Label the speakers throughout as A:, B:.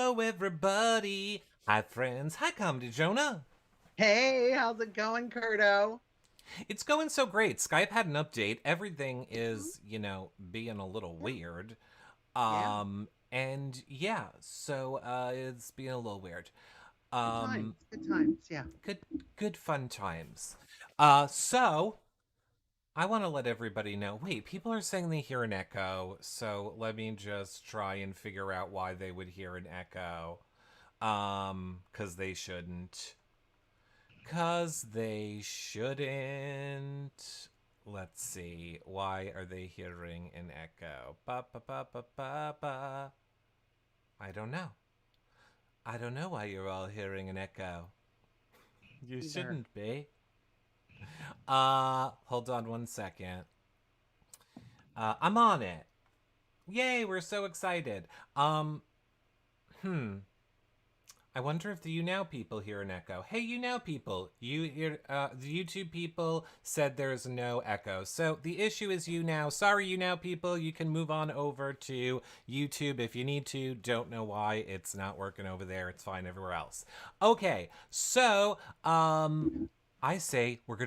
A: Hello, everybody. Hi, friends. Hi, Comedy Jonah.
B: Hey, how's it going, Curto?
A: It's going so great. Skype had an update. Everything
B: Mhm.
A: is, being a little
B: Yeah,
A: weird.
B: yeah,
A: And yeah, so it's being a little weird.
B: good times,
A: Um,
B: good times. Yeah,
A: good, good fun times. So I want to let everybody know. Wait, people are saying they hear an echo, so let me just try and figure out why they would hear an echo. Because they shouldn't. Because they shouldn't. Let's see. Why are they hearing an echo? Ba ba ba ba ba ba. I don't know. I don't know why you're all hearing an echo. You
B: either.
A: shouldn't be. Hold on one second. I'm on it. Yay, we're so excited. Um, hmm. I wonder if the You Now people hear an echo. Hey, You Now people, you hear the YouTube people said there's no echo. So the issue is You Now. Sorry, You Now people, you can move on over to YouTube if you need to. Don't know why it's not working over there. It's fine everywhere else. Okay, so I say we're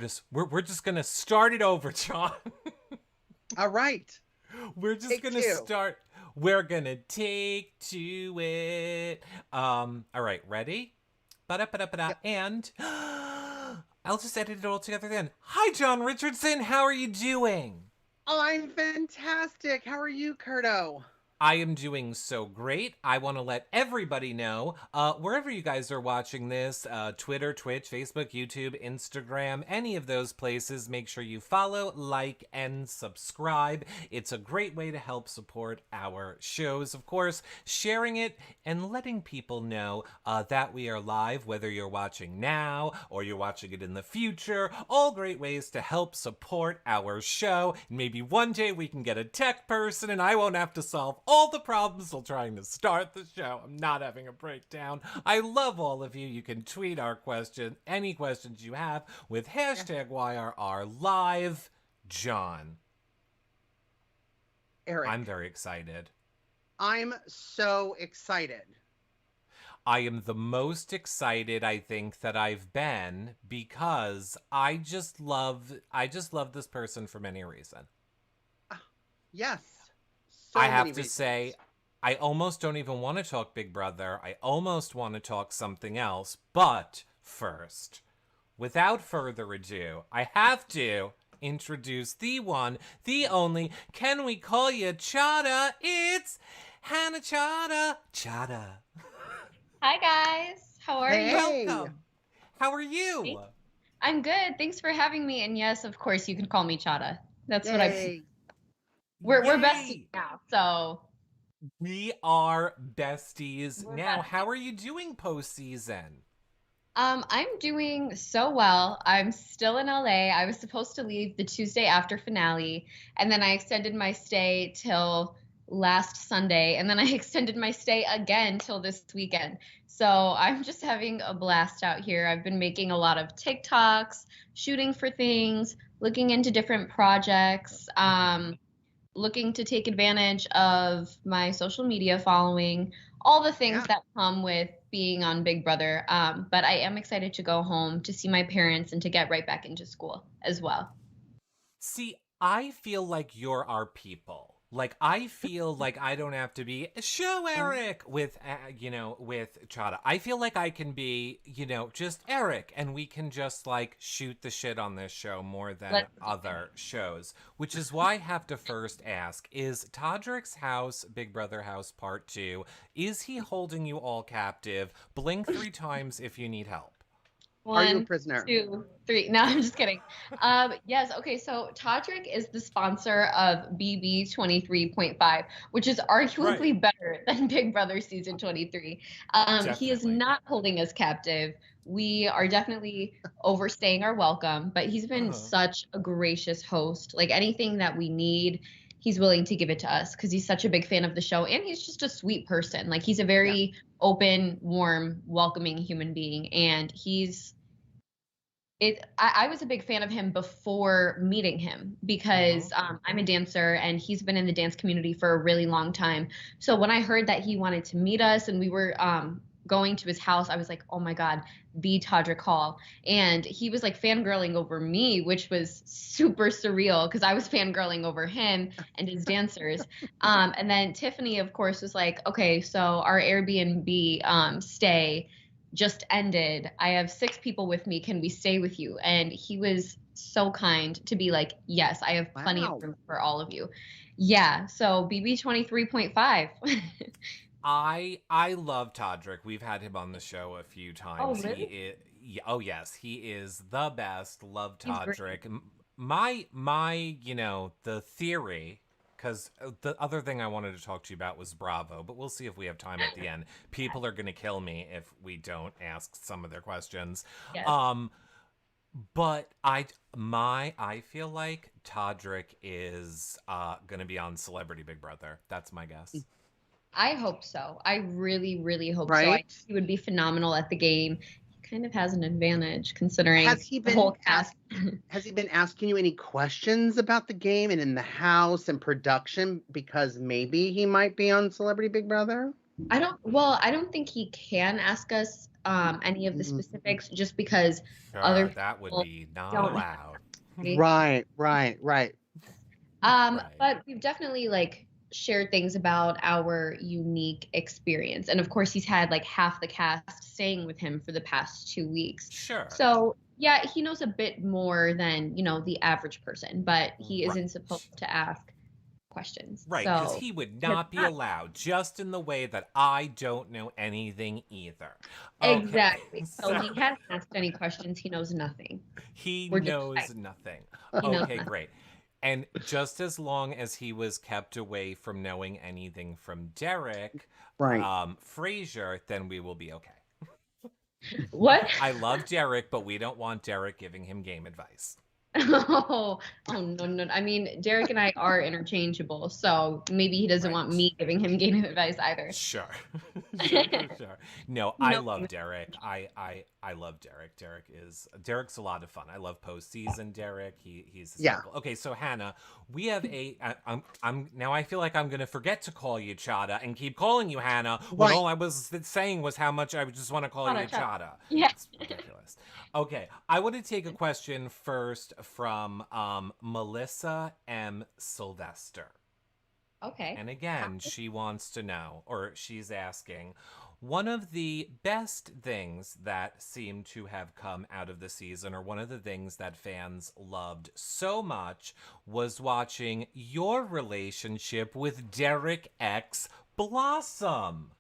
A: just gonna start it over, John.
B: All right,
A: We're just
B: take
A: gonna
B: two.
A: start. We're gonna take to it. All right, ready? Ba-da-ba-da-ba-da.
B: Yep.
A: And I'll just edit it all together then. Hi, John Richardson. How are you doing?
B: I'm fantastic. How are you, Curto?
A: I am doing so great. I want to let everybody know, wherever you guys are watching this, Twitter, Twitch, Facebook, YouTube, Instagram, any of those places, make sure you follow, like, and subscribe. It's a great way to help support our shows. Of course, sharing it and letting people know that we are live, whether you're watching now or you're watching it in the future. All great ways to help support our show. Maybe one day we can get a tech person and I won't have to solve all the problems while trying to start the show. I'm not having a breakdown. I love all of you. You can tweet our question, any questions you have, with
B: Yeah,
A: hashtag YRRLive. John, I'm
B: Eric.
A: very excited.
B: I'm so excited.
A: I am the most excited I think that I've been because I just love this person for many reasons.
B: Ah, yes,
A: I
B: so
A: have
B: many
A: to say
B: reasons.
A: I almost don't even want to talk Big Brother. I almost want to talk something else, but first, without further ado, I have to introduce the one, the only, can we call you Chaddha? It's Hannah Chaddha. Chaddha.
C: Hi guys, how are you?
B: Hey,
A: Welcome. How are you?
C: I'm good. Thanks for having me. And yes, of course, you can call me Chada. That's what I.
B: yay.
C: We're besties
A: Yay!
C: now, so
A: We are besties
C: we're
A: now.
C: besties.
A: How are you doing postseason?
C: I'm doing so well. I'm still in LA. I was supposed to leave the Tuesday after finale, and then I extended my stay till last Sunday, and then I extended my stay again till this weekend. So I'm just having a blast out here. I've been making a lot of TikToks, shooting for things, looking into different projects.
A: Mm-hmm.
C: Looking to take advantage of my social media following, all the things
B: Yeah,
C: that come with being on Big Brother. But I am excited to go home to see my parents and to get right back into school as well.
A: See, I feel like you're our people. Like I feel like I don't have to be show Eric with Chada. I feel like I can be, just Eric and we can just like shoot the shit on this show more than
C: Let's do it.
A: other shows, which is why I have to first ask, is Todrick's house Big Brother house part 2, is he holding you all captive? Blink 3 times if you need help.
B: are you a
C: One,
B: prisoner?
C: two, three. No, I'm just kidding. Yes, okay, so Todrick is the sponsor of BB 23.5, which is
A: Right.
C: arguably better than Big Brother season 23. He is
A: Definitely.
C: not holding us captive. We are definitely overstaying our welcome, but he's been
A: Uh-huh.
C: such a gracious host. Like anything that we need, he's willing to give it to us because he's such a big fan of the show and he's just a sweet person. Like he's a
B: Yeah,
C: very open, warm, welcoming human being, and he's I was a big fan of him before meeting him because I'm a dancer and he's been in the dance community for a really long time. So when I heard that he wanted to meet us and we were going to his house, I was like, oh my God, the Todrick Hall. And he was like fangirling over me, which was super surreal because I was fangirling over him and his dancers. And then Tiffany, of course, was like, okay, so our Airbnb stay just ended. I have 6 people with me. Can we stay with you? And he was so kind to be like, yes, I have plenty
B: Wow.
C: of room for all of you. Yeah. So BB 23.5.
A: I love Todrick. We've had him on the show a few
C: Oh,
A: times.
C: really?
A: Oh yes, he is the best. Love
C: He's great.
A: Todrick. The theory, because the other thing I wanted to talk to you about was Bravo, but we'll see if we have time at the end. People are gonna kill me if we don't ask some of their questions.
C: Yes.
A: But I feel like Todrick is gonna be on Celebrity Big Brother. That's my guess.
C: I hope so. I really, really hope so.
B: Right?
C: He would be phenomenal at the game. He kind of has an advantage considering
B: Has he
C: the whole
B: been
C: cast.
B: has he been asking you any questions about the game and in the house and production? Because maybe he might be on Celebrity Big Brother.
C: I don't think he can ask us any of the
B: Mhm.
C: specifics just because other
A: Sure, that would
C: people
A: be not
C: don't
A: allowed.
B: Right. Right.
A: Right.
C: But we've definitely like shared things about our unique experience. And of course, he's had like half the cast staying with him for the past 2 weeks.
A: Sure.
C: So yeah, he knows a bit more than, the average person, but he
A: Right.
C: isn't supposed to ask questions.
A: Right, because
C: So
A: he would not be allowed, just in the way that I don't know anything either. Okay.
C: exactly. So he hasn't asked any questions. He knows nothing.
A: He
C: We're just
A: knows nothing.
C: he knows
A: Okay,
C: nothing.
A: great. And just as long as he was kept away from knowing anything from Derek,
B: Right.
A: Frasier, then we will be okay.
C: What?
A: I love Derek, but we don't want Derek giving him game advice.
C: Oh no. I mean, Derek and I are interchangeable, so maybe he doesn't want
A: Right.
C: me giving him game advice either.
A: Sure. Sure. No, I
C: No.
A: love Derek. I love Derek. Derek's a lot of fun. I love postseason Derek. He's
B: Yeah.
A: hysterical. Okay, so Hannah, we have I'm now I feel like I'm gonna forget to call you Chaddha and keep calling you Hannah when
B: Right.
A: all I was saying was how much I just want to call you
C: Chaddha.
A: Chaddha.
C: Yeah.
A: It's ridiculous. Okay, I want to take a question first from Melissa M. Sylvester.
C: Okay.
A: And again, she wants to know, or she's asking, one of the best things that seem to have come out of the season, or one of the things that fans loved so much, was watching your relationship with Derek X Blossom.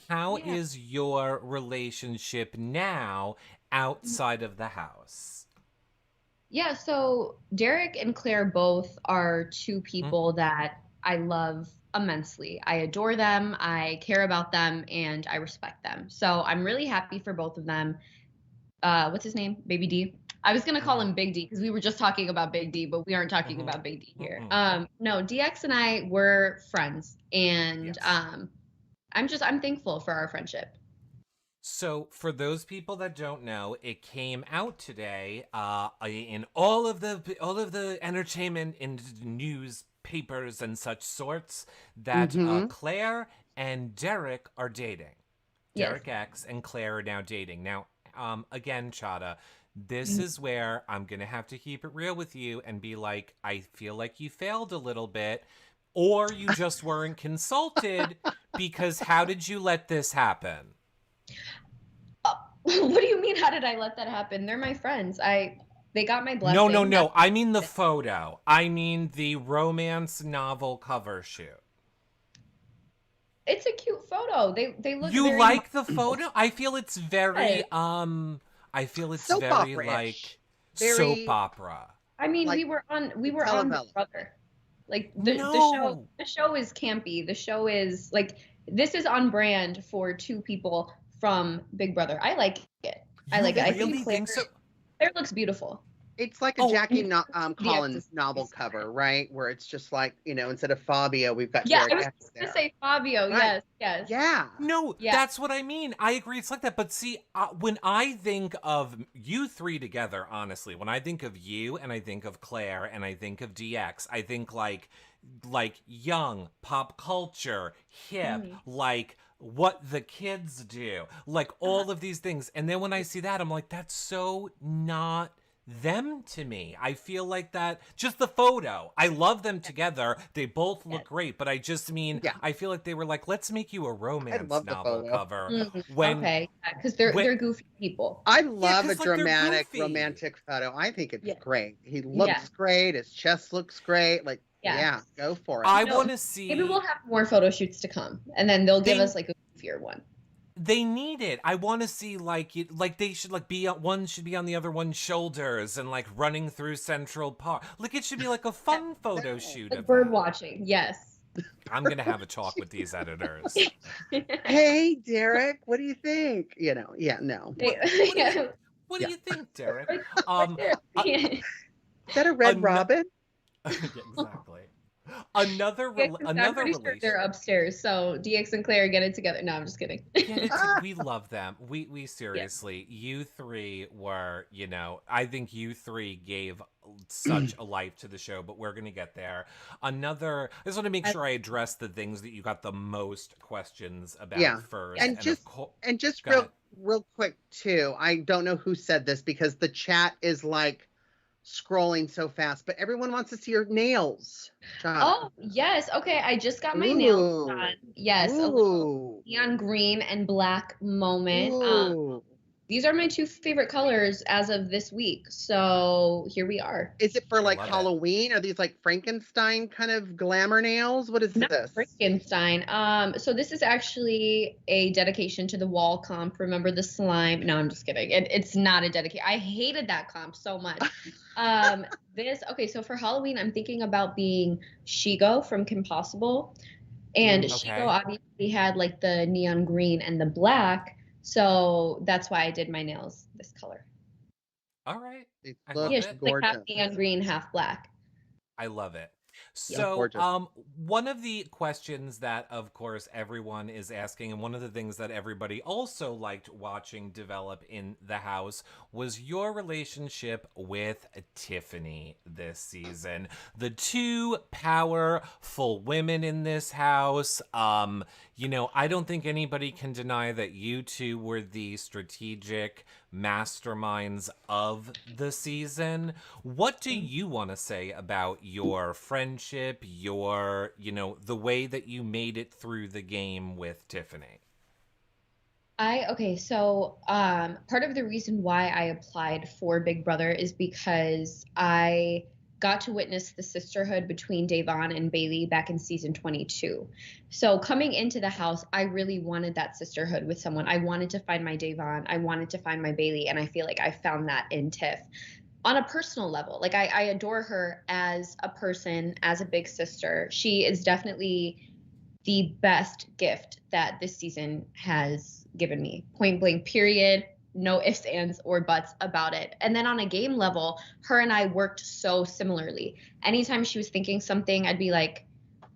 A: How is your relationship now outside of the house?
C: Yeah, so Derek and Claire both are 2 people that I love immensely. I adore them, I care about them, and I respect them. So I'm really happy for both of them. What's his name? Baby D. I was gonna call him Big D because we were just talking about Big D, but we aren't talking about Big D here. No, DX and I were friends, and
A: Yes.
C: I'm thankful for our friendship.
A: So, for those people that don't know, it came out today in all of the entertainment and newspapers and such sorts that Claire and Derek are dating.
C: Yes.
A: Derek X and Claire are now dating. Now, again, Chaddha, this is where I'm gonna have to keep it real with you and be like, I feel like you failed a little bit, or you just weren't consulted, because how did you let this happen?
C: What do you mean? How did I let that happen? They're my friends. They got my blessing.
A: No. I mean the photo. I mean the romance novel cover shoot.
C: It's a cute photo. They look.
A: You
C: very
A: like the photo? I feel it's very I feel it's
B: Soap
A: very
B: opera-ish.
A: like
B: Very-
A: soap opera.
C: I mean,
B: like
C: we were on Big
B: telenovela.
C: Brother. Like
A: No.
C: the show is campy. The show is like this is on brand for 2 people from Big Brother. I like it. I like it. I
A: really
C: think Claire
A: think so?
C: Claire looks beautiful.
B: It's like a
A: Oh,
B: Jackie
C: DX
B: Collins
C: is
B: novel
C: nice.
B: cover, right? Where it's just like, instead of Fabio, we've got
C: Yeah, I
B: Derek
C: was
B: X
C: just gonna
B: there.
C: say Fabio.
B: Right.
C: Yes, yes.
B: Yeah.
A: no,
C: Yeah.
A: that's what I mean. I agree. It's like that. But see, when I think of you three together, honestly, when I think of you and I think of Claire and I think of DX, I think like young, pop culture, hip,
C: Mhm.
A: like what the kids do, like all of these things. And then when I see that, I'm like, that's so not them to me. I feel like that just the photo. I love them together. They both look
C: Yes.
A: great, but I just mean
B: Yeah.
A: I feel like they were like, let's make you a
B: I
A: romance
B: love the
A: novel
B: photo.
A: cover when
C: Okay, because they're
A: when
C: goofy people.
B: I
A: yeah,
B: love a
A: because like they're
B: dramatic
A: goofy.
B: romantic photo. I think it's
C: Yeah,
B: great. He
C: yeah,
B: looks great. His chest looks great. Like,
C: yeah.
B: yeah, go for it.
A: I
C: No,
A: want to
C: maybe we'll
A: see
C: have more photo shoots to come, and then they'll give
A: they
C: us like a goofier one.
A: they need it. I want to see like they should like be one should be on the other one's shoulders and like running through Central Park. Like it should be like a fun photo
B: No.
A: shoot
C: Like
A: of
C: bird
A: that.
C: watching. Yes.
A: I'm gonna have a talk with these editors.
B: Hey, Derek, what do you think? Yeah, no.
A: What do you
C: Yeah,
A: what do
B: Yeah.
A: you think, Derek?
C: right
A: Um,
C: there.
A: uh,
C: Yeah.
B: Is that a red
A: an-
B: robin?
A: yeah, exactly.
C: I'm
A: Another
C: pretty sure
A: relation.
C: they're upstairs. So DX and Claire get it together. No, I'm just kidding.
A: Get it?
B: Ah,
A: We love them. We
C: Yeah.
A: seriously, you three were, I think you three gave such a life to the show, but we're gonna get there. I just want to make
C: I-
A: sure I address the things that you got the most questions about
B: yeah.
A: first,
C: Yes.
B: And
A: and of
B: just
A: course,
B: and just
A: go ahead.
B: real quick too. I don't know who said this because the chat is like scrolling so fast, but everyone wants to see your nails, Chaddha.
C: Oh, yes. Okay, I just got my nails
B: Ooh.
C: done. Yes, a little
B: Ooh.
C: neon green and black moment.
B: Ooh.
C: These are my two favorite colors as of this week. So here we are.
B: Is it for
A: I
B: like
A: love it.
B: Halloween? Are these like Frankenstein kind of glamour nails? What is
C: Not
B: this?
C: Frankenstein. So this is actually a dedication to the wall comp. Remember the slime? No, I'm just kidding. It's not a dedication. I hated that comp so much. Okay, so for Halloween, I'm thinking about being Shigo from Kim Possible. And
B: Ooh.
C: Shigo
A: Okay.
C: obviously had like the neon green and the black. So that's why I did my nails this color.
A: All right.
B: These
A: I
B: look
C: Yeah,
A: love
C: she's
A: it.
C: like half
B: gorgeous.
C: neon green, half black.
A: I love it.
C: Yeah.
B: Look
A: So,
B: gorgeous.
A: one of the questions that, of course, everyone is asking, and one of the things that everybody also liked watching develop in the house was your relationship with Tiffany this season. The two powerful women in this house. I don't think anybody can deny that you two were the strategic masterminds of the season. What do you want to say about your friendship, the way that you made it through the game with Tiffany?
C: Okay, so part of the reason why I applied for Big Brother is because I got to witness the sisterhood between Davon and Bailey back in season 22. So coming into the house, I really wanted that sisterhood with someone. I wanted to find my Davon, I wanted to find my Bailey, and I feel like I found that in Tiff. On a personal level, like I adore her as a person, as a big sister. She is definitely the best gift that this season has given me. Point blank, period. No ifs, ands, or buts about it. And then on a game level, her and I worked so similarly. Anytime she was thinking something, I'd be like,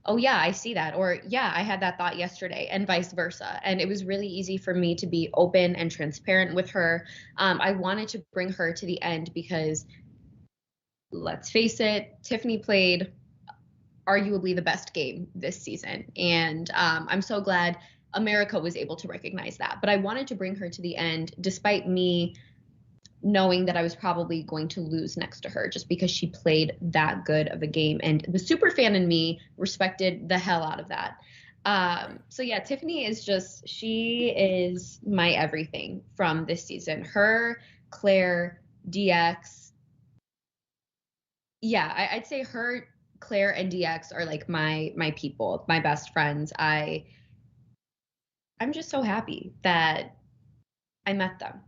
C: oh, yeah, I see that. Or, yeah, I had that thought yesterday, and vice versa. And it was really easy for me to be open and transparent with her. I wanted to bring her to the end because, let's face it, Tiffany played arguably the best game this season. And I'm so glad America was able to recognize that. But I wanted to bring her to the end, despite me knowing that I was probably going to lose next to her just because she played that good of a game. And the super fan in me respected the hell out of that. So yeah, Tiffany she is my everything from this season. Her, Claire, DX. Yeah, I'd say her, Claire, and DX are like my people, my best friends. I'm just so happy that I met them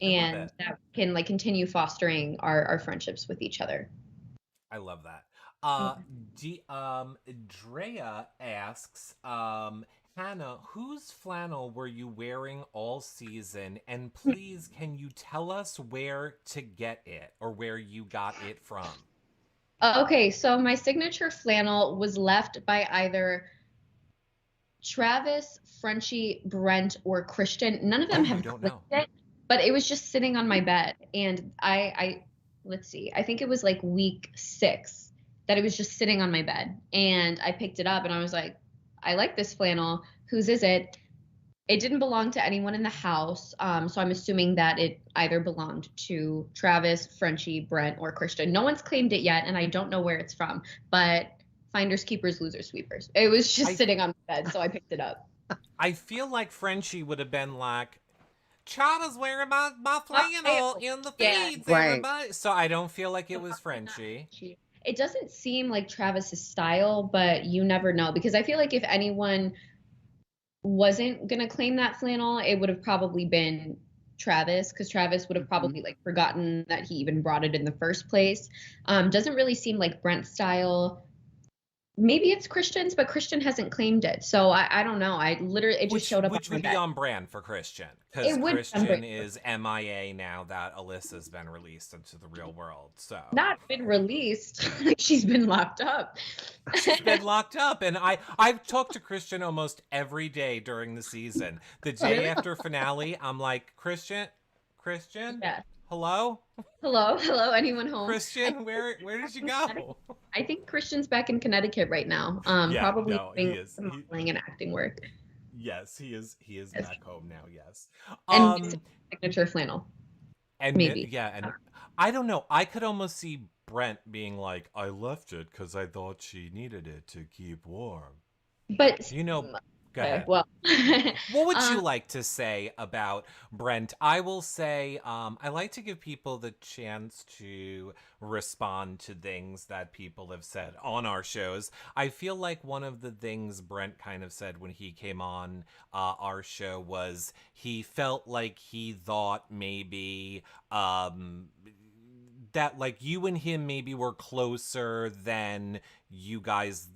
A: I love
C: and
A: it.
C: that we can like continue fostering our friendships with each other.
A: I love that.
C: Yeah.
A: Drea asks, Hannah, whose flannel were you wearing all season? And please, can you tell us where to get it or where you got it from?
C: Okay, so my signature flannel was left by either Travis, Frenchie, Brent, or Christian. None of them
A: Oh, you
C: have
A: don't
C: clicked
A: know.
C: it, but it was just sitting on my bed. And let's see, I think it was like week 6 that it was just sitting on my bed. And I picked it up and I was like, I like this flannel. Whose is it? It didn't belong to anyone in the house. So I'm assuming that it either belonged to Travis, Frenchie, Brent, or Christian. No one's claimed it yet, and I don't know where it's from, but finders, keepers, losers, sweepers. It was just
A: I
C: sitting on the bed, so I picked it up.
A: I feel like Frenchie would have been like, Chaddha's wearing my flannel
C: I-
A: in the
C: yeah.
A: feeds,
B: Right.
A: everybody. So I don't feel like it was Frenchie.
C: It doesn't seem like Travis's style, but you never know because I feel like if anyone wasn't gonna claim that flannel, it would have probably been Travis because Travis would have
B: Mhm.
C: probably like forgotten that he even brought it in the first place. Doesn't really seem like Brent's style. Maybe it's Christian's, but Christian hasn't claimed it. So I don't know. I literally it just showed up on
A: Which
C: my
A: would be
C: bed.
A: on brand for Christian, because
C: It would be on
A: Christian
C: brand.
A: is MIA now that Alyssa's been released into the real world. So
C: Not been released. Like she's been locked up.
A: she's been locked up, and I've talked to Christian almost every day during the season. The day
C: Really?
A: after finale, I'm like, Christian,
C: Yeah.
A: hello,
C: Hello, hello. Anyone home?
A: Christian, where did you go?
C: I think Christian's back in Connecticut right now.
A: Yeah,
C: Probably
A: no, he
C: doing
A: is.
C: some modeling and acting work.
A: Yes, he is. He is
C: Yes.
A: back home now. Yes.
C: And missing signature flannel,
A: And
C: maybe.
A: yeah, and I don't know. I could almost see Brent being like, "I left it because I thought she needed it to keep warm."
C: But
A: You know. Go
C: okay,
A: ahead.
C: well,
A: What would you
C: um,
A: like to say about Brent? I will say, I like to give people the chance to respond to things that people have said on our shows. I feel like one of the things Brent kind of said when he came on our show was he felt like he thought maybe that like you and him maybe were closer than you guys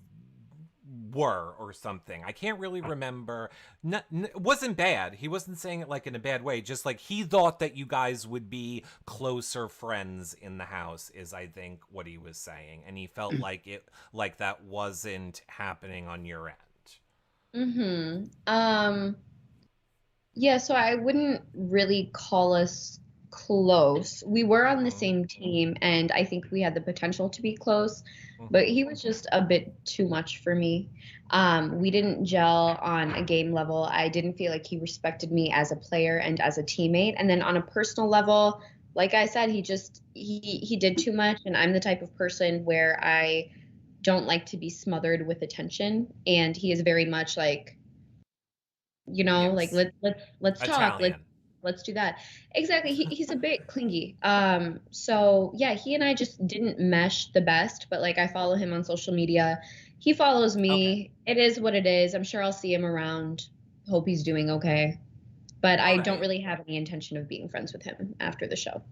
A: were or something. I can't really remember. It wasn't bad. He wasn't saying it like in a bad way. Just like he thought that you guys would be closer friends in the house is I think what he was saying. And he felt like that wasn't happening on your end.
C: mm-hmm. Yeah, so I wouldn't really call us close. We were on the
A: Mhm.
C: same team, and I think we had the potential to be close, but
A: Mhm.
C: he was just a bit too much for me. We didn't gel on a game level. I didn't feel like he respected me as a player and as a teammate. And then on a personal level, like I said, he did too much, and I'm the type of person where I don't like to be smothered with attention, and he is very much like like
A: Yes.
C: let's talk,
A: Italian.
C: let's do that. Exactly. He's a bit clingy. So yeah, he and I just didn't mesh the best, but like I follow him on social media. He follows
A: Okay.
C: me. It is what it is. I'm sure I'll see him around. Hope he's doing okay. But
A: All
C: I don't
A: right.
C: really have any intention of being friends with him after the show.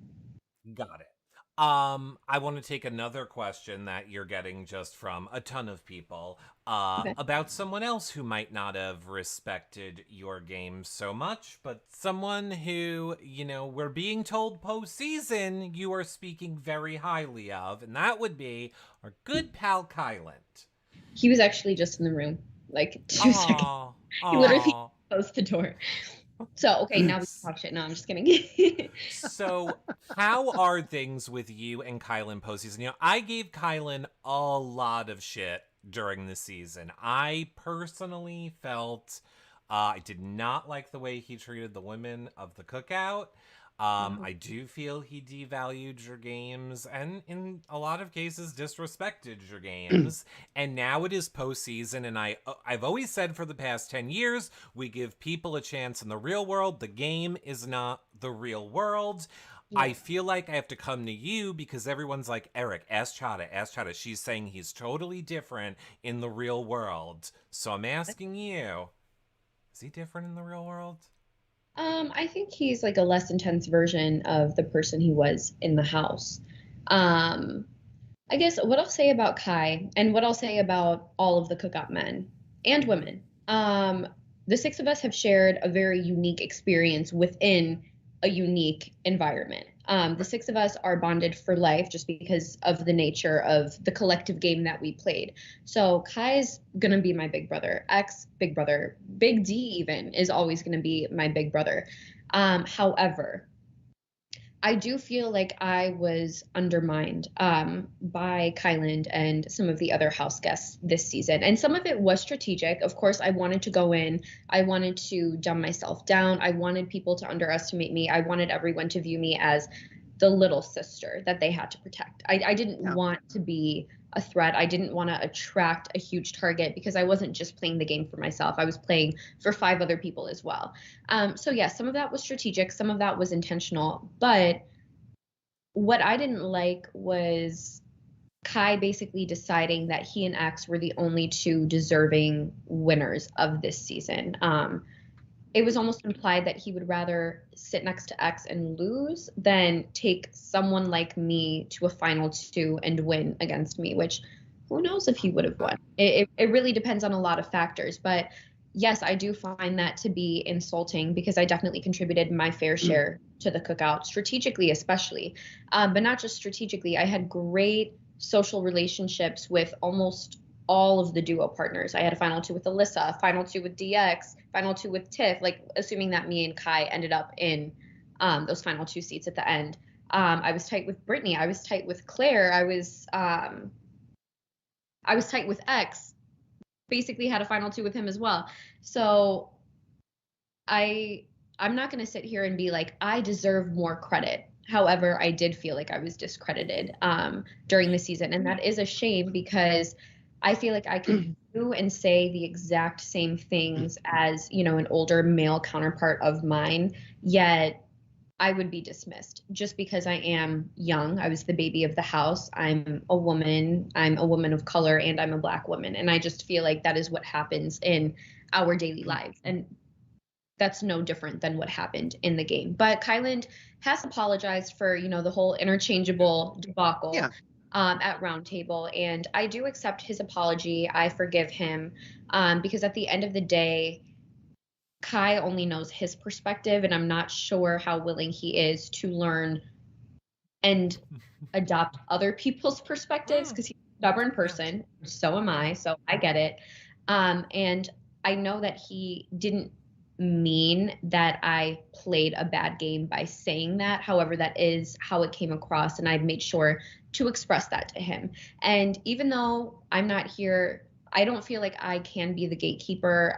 A: Got it. I want to take another question that you're getting just from a ton of people
C: Okay.
A: about someone else who might not have respected your game so much, but someone who, we're being told postseason you are speaking very highly of, and that would be our good pal Kyland.
C: He was actually just in the room like 2 seconds.
A: Aw,
C: He literally
A: aw.
C: closed the door. So okay, now we can talk shit. No, I'm just kidding.
A: So, how are things with you and Kylan postseason? I gave Kylan a lot of shit during the season. I personally felt I did not like the way he treated the women of the cookout. I do feel he devalued your games and, in a lot of cases, disrespected your games. And now it is postseason, and I've always said for the past 10 years, we give people a chance in the real world. The game is not the real world. I
C: Yeah.
A: feel like I have to come to you because everyone's like, Eric, ask Chaddha, ask Chaddha. She's saying he's totally different in the real world. So I'm asking you, is he different in the real world?
C: I think he's like a less intense version of the person he was in the house. Um, I guess what I'll say about Kai and what I'll say about all of the cookout men and women The six of us have shared a very unique experience within a unique environment. The six of us are bonded for life just because of the nature of the collective game that we played. So Kai's gonna be my big brother, ex-big brother, Big D even is always gonna be my big brother. However, I do feel like I was undermined by Kyland and some of the other house guests this season. And some of it was strategic. Of course, I wanted to go in. I wanted to dumb myself down. I wanted people to underestimate me. I wanted everyone to view me as the little sister that they had to protect. I didn't want to be a threat. I didn't want to attract a huge target because I wasn't just playing the game for myself. I was playing for 5 other people as well. So yeah, some of that was strategic, some of that was intentional. But what I didn't like was Kai basically deciding that he and X were the only 2 deserving winners of this season. It was almost implied that he would rather sit next to X and lose than take someone like me to a final 2 and win against me, which who knows if he would have won. It really depends on a lot of factors. But yes, I do find that to be insulting because I definitely contributed my fair share to the cookout, strategically especially. But not just strategically. I had great social relationships with almost all of the duo partners. I had a final 2 with Alyssa, final 2 with DX, final 2 with Tiff, like assuming that me and Kai ended up in those final 2 seats at the end. I was tight with Brittany. I was tight with Claire. I was tight with X. Basically had a final 2 with him as well. So I'm not going to sit here and be like, I deserve more credit. However, I did feel like I was discredited during the season. And that is a shame because I feel like I could do and say the exact same things as, an older male counterpart of mine, yet I would be dismissed just because I am young. I was the baby of the house. I'm a woman of color, and I'm a Black woman. And I just feel like that is what happens in our daily lives. And that's no different than what happened in the game. But Kyland has apologized for, the whole interchangeable debacle at Roundtable. And I do accept his apology. I forgive him because at the end of the day, Kai only knows his perspective, and I'm not sure how willing he is to learn and adopt other people's perspectives because he's a stubborn person. So am I. So I get it. And I know that he didn't mean that I played a bad game by saying that. However, that is how it came across, and I've made sure to express that to him. And even though I'm not here, I don't feel like I can be the gatekeeper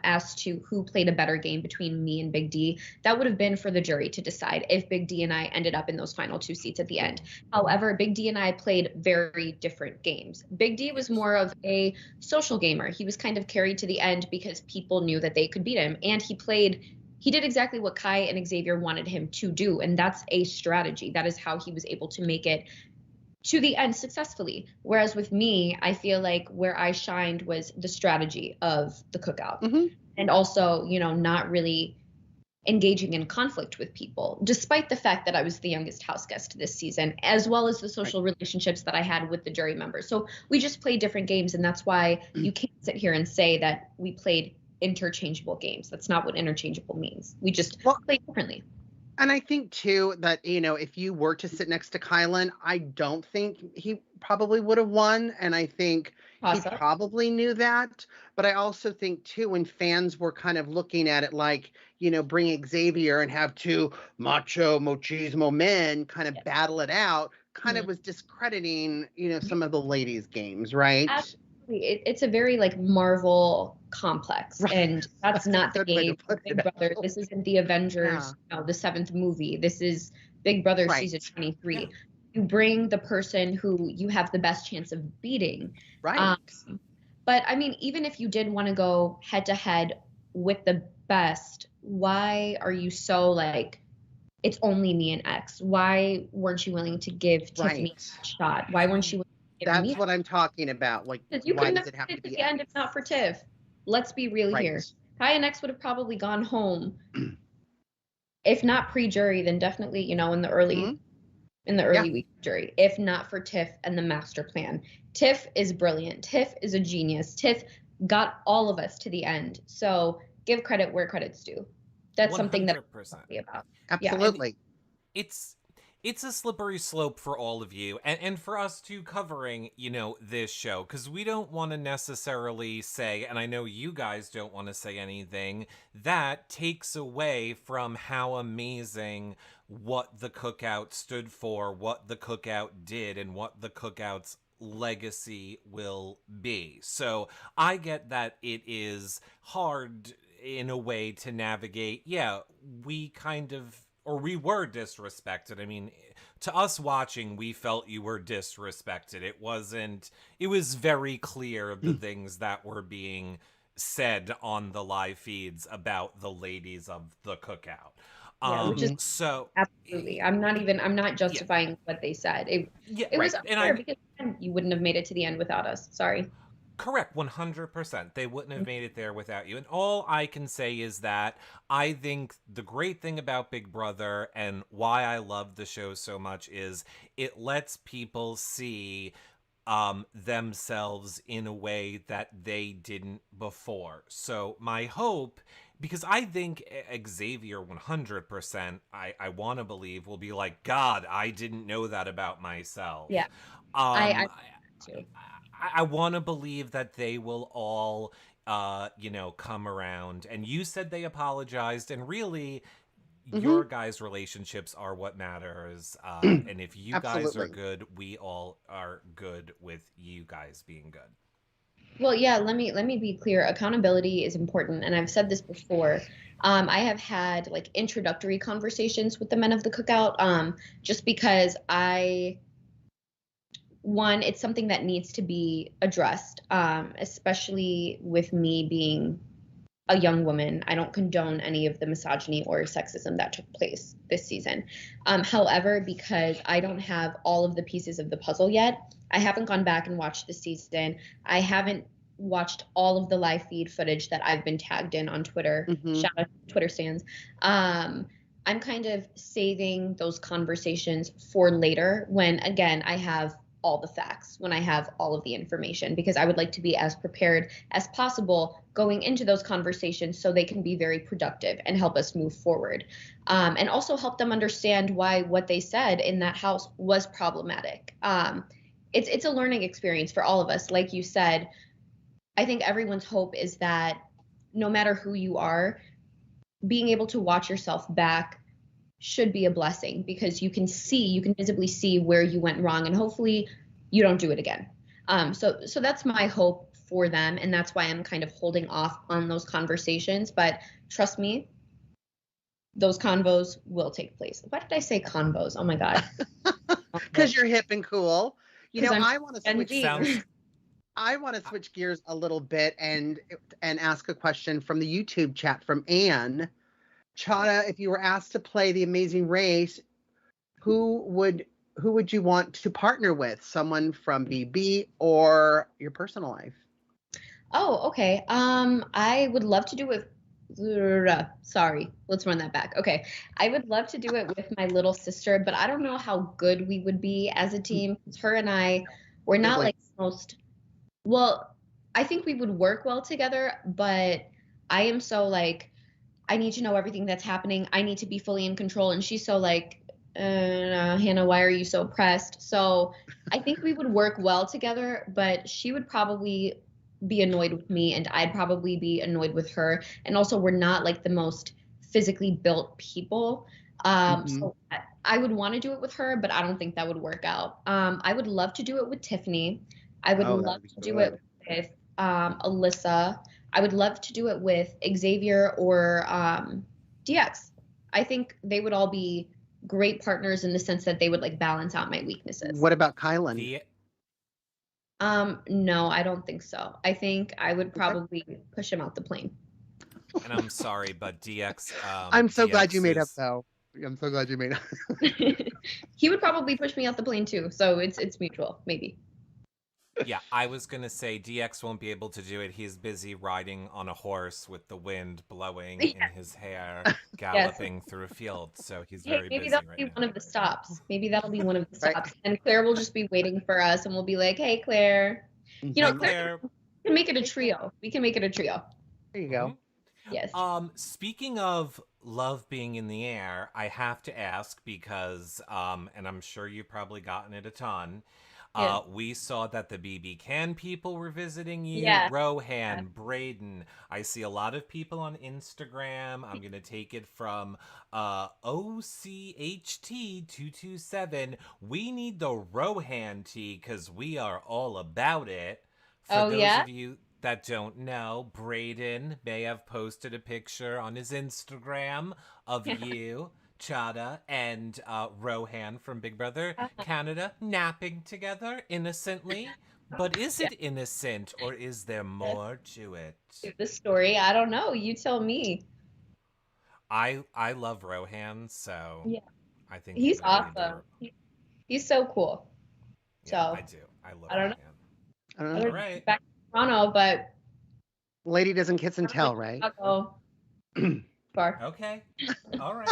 C: as to who played a better game between me and Big D. That would have been for the jury to decide if Big D and I ended up in those final 2 seats at the end. However, Big D and I played very different games. Big D was more of a social gamer. He was kind of carried to the end because people knew that they could beat him. And he did exactly what Kai and Xavier wanted him to do. And that's a strategy. That is how he was able to make it to the end successfully. Whereas with me, I feel like where I shined was the strategy of the cookout. And also, not really engaging in conflict with people, despite the fact that I was the youngest house guest this season, as well as the social relationships that I had with the jury members. So we just played different games, and that's why you can't sit here and say that we played interchangeable games. That's not what interchangeable means. We just played differently.
B: And I think, too, that, if you were to sit next to Kylan, I don't think he probably would have won. And I think he probably knew that. But I also think, too, when fans were kind of looking at it like, bring Xavier and have 2 macho, machismo men kind of battle it out, kind of was discrediting, some of the ladies' games, right?
C: Absolutely. It's a very Marvel complex, and that's not the game of Big Brother. This isn't the Avengers, the 7th movie. This is Big Brother season 23. You bring the person who you have the best chance of beating.
B: Right.
C: But I mean, even if you did want to go head to head with the best, why are you so it's only me and X? Why weren't you willing to give Tiffany a shot? Why weren't you willing to give me?
B: That's what I'm talking about. Why does it have to be
C: the end if not for Tiff? Let's be real here. Kai and X would have probably gone home, if not pre-jury, then definitely, in the early week jury, if not for Tiff and the master plan. Tiff is brilliant. Tiff is a genius. Tiff got all of us to the end. So give credit where credit's due. That's 100%. Something that I'm happy about.
B: Absolutely.
A: Yeah, it's a slippery slope for all of you and for us too, covering, this show, because we don't want to necessarily say, and I know you guys don't want to say anything that takes away from how amazing what the Cookout stood for, what the Cookout did, and what the Cookout's legacy will be. So I get that it is hard in a way to navigate. Yeah, we were disrespected. I mean, to us watching, we felt you were disrespected. It was very clear the things that were being said on the live feeds about the ladies of the Cookout.
C: Which is so absolutely. I'm not justifying what they said. It was unfair because you wouldn't have made it to the end without us. Sorry.
A: Correct, 100%. They wouldn't have made it there without you. And all I can say is that I think the great thing about Big Brother and why I love the show so much is it lets people see themselves in a way that they didn't before. So my hope, because I think Xavier 100%, I want to believe, will be like, God, I didn't know that about myself.
C: Yeah.
A: I want to believe that they will all, come around. And you said they apologized, and really, your guys' relationships are what matters. And if you guys are good, we all are good with you guys being good.
C: Well, yeah, let me be clear. Accountability is important, and I've said this before. I have had like introductory conversations with the men of the Cookout, just because it's something that needs to be addressed, especially with me being a young woman. I don't condone any of the misogyny or sexism that took place this season. However, because I don't have all of the pieces of the puzzle yet, I haven't gone back and watched the season. I haven't watched all of the live feed footage that I've been tagged in on Twitter. Shout out to Twitter stands. I'm kind of saving those conversations for later when, again, I have all the facts, when I have all of the information, because I would like to be as prepared as possible going into those conversations so they can be very productive and help us move forward. And also help them understand why what they said in that house was problematic. It's a learning experience for all of us. Like you said, I think everyone's hope is that no matter who you are, being able to watch yourself back should be a blessing, because you can visibly see where you went wrong, and hopefully you don't do it again. So that's my hope for them, and that's why I'm kind of holding off on those conversations. But trust me, those convos will take place. Why did I say convos? Oh my God.
B: Because you're hip and cool. I want to switch gears a little bit and ask a question from the YouTube chat from Anne. Chaddha, if you were asked to play The Amazing Race, who would you want to partner with? Someone from BB or your personal life?
C: Oh, okay. I would love to do it with, sorry, let's run that back. Okay. I would love to do it with my little sister, but I don't know how good we would be as a team. Her and I, we're not like most, well, I think we would work well together, but I am so like, I need to know everything that's happening. I need to be fully in control. And she's so like, Hannah, why are you so pressed? So I think we would work well together, but she would probably be annoyed with me and I'd probably be annoyed with her. And also we're not like the most physically built people. So I would want to do it with her, but I don't think that would work out. I would love to do it with Tiffany. I would love to do it with Alyssa. I would love to do it with Xavier or DX. I think they would all be great partners in the sense that they would like balance out my weaknesses.
B: What about Kyland?
C: No, I don't think so. I think I would probably push him out the plane.
A: And I'm sorry, but DX.
B: I'm so glad you made up, though. I'm so glad you made up.
C: He would probably push me out the plane too, so it's mutual, maybe.
A: Yeah, I was going to say DX won't be able to do it. He's busy riding on a horse with the wind blowing in his hair, galloping through a field. So he's very busy.
C: Maybe that'll be one of the stops. Maybe that'll be one of the stops. And Claire will just be waiting for us and we'll be like, hey, Claire.
A: You know, Claire,
C: We can make it a trio. We can make it a trio.
B: There you go.
C: Yes.
A: Speaking of love being in the air, I have to ask because, and I'm sure you've probably gotten it a ton.
C: Yeah.
A: We saw that the BB Can people were visiting you.
C: Yeah.
A: Rohan, Braden. I see a lot of people on Instagram. I'm going to take it from OCHT227. We need the Rohan tea because we are all about it. For
C: Oh,
A: those
C: yeah?
A: of you that don't know, Braden may have posted a picture on his Instagram of you, Chaddha, and Rohan from Big Brother Canada napping together innocently. But is
C: Yeah.
A: it innocent or is there more to it?
C: The story, I don't know. You tell me.
A: I love Rohan, so
C: Yeah.
A: I think he
C: He's
A: would be
C: awesome.
A: adorable.
C: He's so cool.
A: Yeah,
C: So
A: I do. I love
C: I don't know.
A: Rohan.
B: I don't
C: I
B: know.
A: All
C: don't know
A: right.
C: back to Toronto, but
B: Lady doesn't kiss and tell, right?
C: Chicago, far.
A: Okay. All right.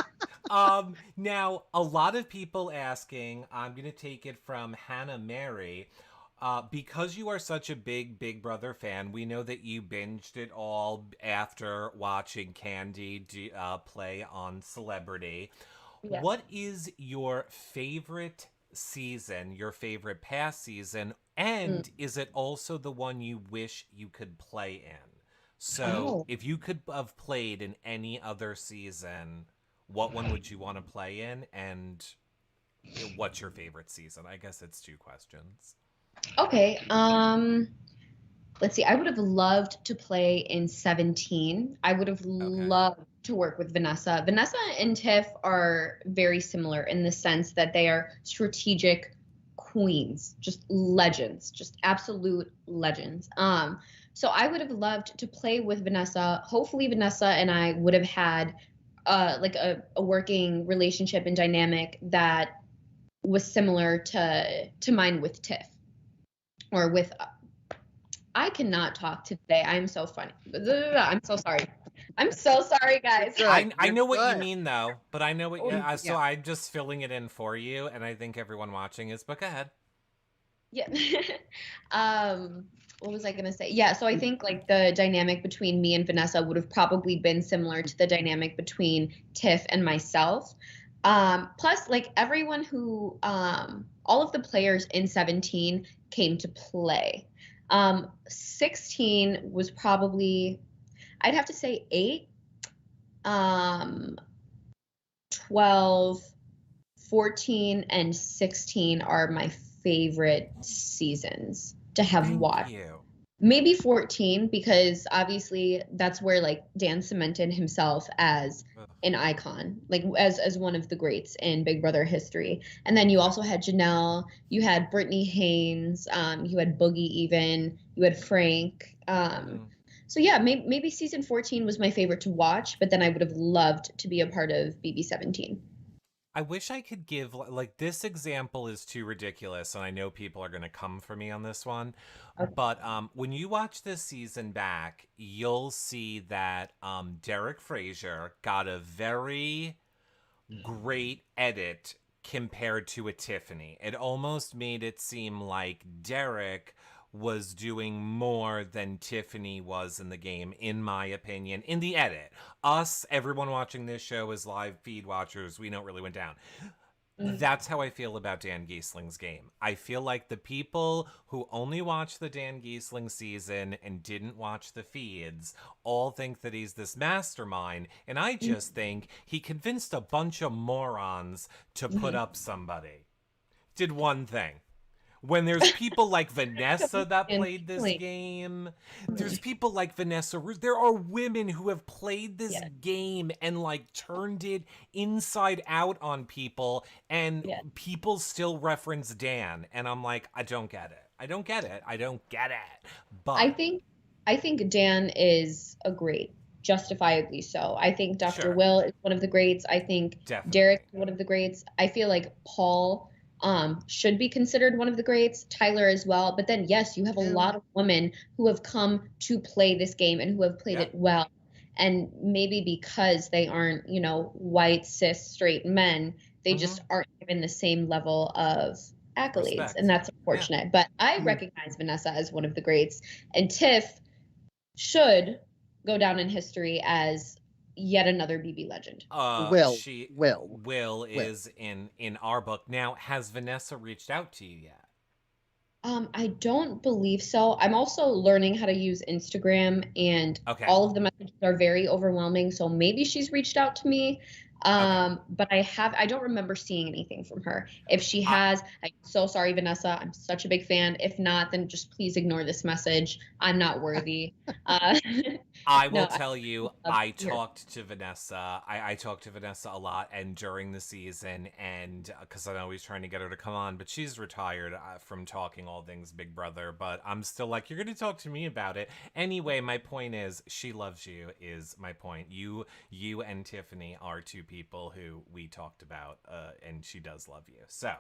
A: Now a lot of people asking, I'm gonna take it from Hannah Mary. Because you are such a Big Brother fan, we know that you binged it all after watching Candy play on Celebrity.
C: Yeah.
A: What is your favorite season, your favorite past season,
C: Mm.
A: and is it also the one you wish you could play in? So,
C: Oh.
A: if you could have played in any other season, what one would you want to play in, and what's your favorite season? I guess it's two questions.
C: Okay. Let's see. I would have loved to play in 17. I would have
A: Okay.
C: loved to work with Vanessa. Vanessa and Tiff are very similar in the sense that they are strategic queens, just legends, just absolute legends. So I would have loved to play with Vanessa. Hopefully Vanessa and I would have had like a working relationship and dynamic that was similar to mine with Tiff or with I cannot talk today. I'm so funny. I'm so sorry. I'm so sorry, guys.
B: Good.
A: I
B: You're
A: know what you
B: good.
A: mean though, but I know what you. So
B: Yeah.
A: I'm just filling it in for you, and I think everyone watching is. But go ahead.
C: Yeah. What was I gonna say? Yeah, so I think like the dynamic between me and Vanessa would have probably been similar to the dynamic between Tiff and myself. Plus, like everyone who, all of the players in 17 came to play. 16 was probably, I'd have to say 8. 12, 14, and 16 are my favorite seasons to have
A: Thank
C: watched.
A: you.
C: Maybe 14 because obviously that's where like Dan cemented himself as an icon, like as one of the greats in Big Brother history. And then you also had Janelle, you had Brittany Haynes, you had Boogie even, you had Frank. So yeah, maybe season 14 was my favorite to watch, but then I would have loved to be a part of BB 17.
A: I wish I could give like this example is too ridiculous, and I know people are going to come for me on this one.
C: Okay.
A: But when you watch this season back, you'll see that Derek Frazier got a very great edit compared to a Tiffany. It almost made it seem like Derek was doing more than Tiffany was in the game, in my opinion, in the edit. Us, everyone watching this show as live feed watchers, we know it really went down. That's how I feel about Dan Giesling's game. I feel like the people who only watched the Dan Giesling season and didn't watch the feeds all think that he's this mastermind, and I just think he convinced a bunch of morons to put up somebody. Did one thing. When there's people like Vanessa that played this game, there's people like Vanessa. There are women who have played this game and like turned it inside out on people, and people still reference Dan. And I'm like, I don't get it. I don't get it. I don't get it. But
C: I think Dan is a great, justifiably so. I think Dr.
A: Sure.
C: Will is one of the greats. I think
A: Definitely.
C: Derek is one of the greats. I feel like Paul should be considered one of the greats, Tyler as well. But then, yes, you have a lot of women who have come to play this game and who have played it well. And maybe because they aren't, you know, white, cis, straight men, they just aren't given the same level of accolades, and
A: Respect.
C: that's
A: Yeah.
C: unfortunate. But I recognize Vanessa as one of the greats, and Tiff should go down in history as yet another BB legend.
B: Will.
A: She
B: Will.
A: Will
B: Will.
A: is in our book. Now, has Vanessa reached out to you yet?
C: I don't believe so. I'm also learning how to use Instagram, and
A: Okay.
C: all of the messages are very overwhelming. So maybe she's reached out to me.
A: Okay.
C: But I don't remember seeing anything from her. If she
A: I,
C: has, I'm so sorry, Vanessa. I'm such a big fan. If not, then just please ignore this message. I'm not worthy. Uh,
A: I will
C: no,
A: tell you,
C: love
A: I
C: to hear.
A: talked to Vanessa. I talked to Vanessa a lot, and during the season, and because I'm always trying to get her to come on, but she's retired from talking all things Big Brother. But I'm still like, you're going to talk to me about it anyway. My point is, she loves you. Is my point. You and Tiffany are two people who we talked about, and she does love you. So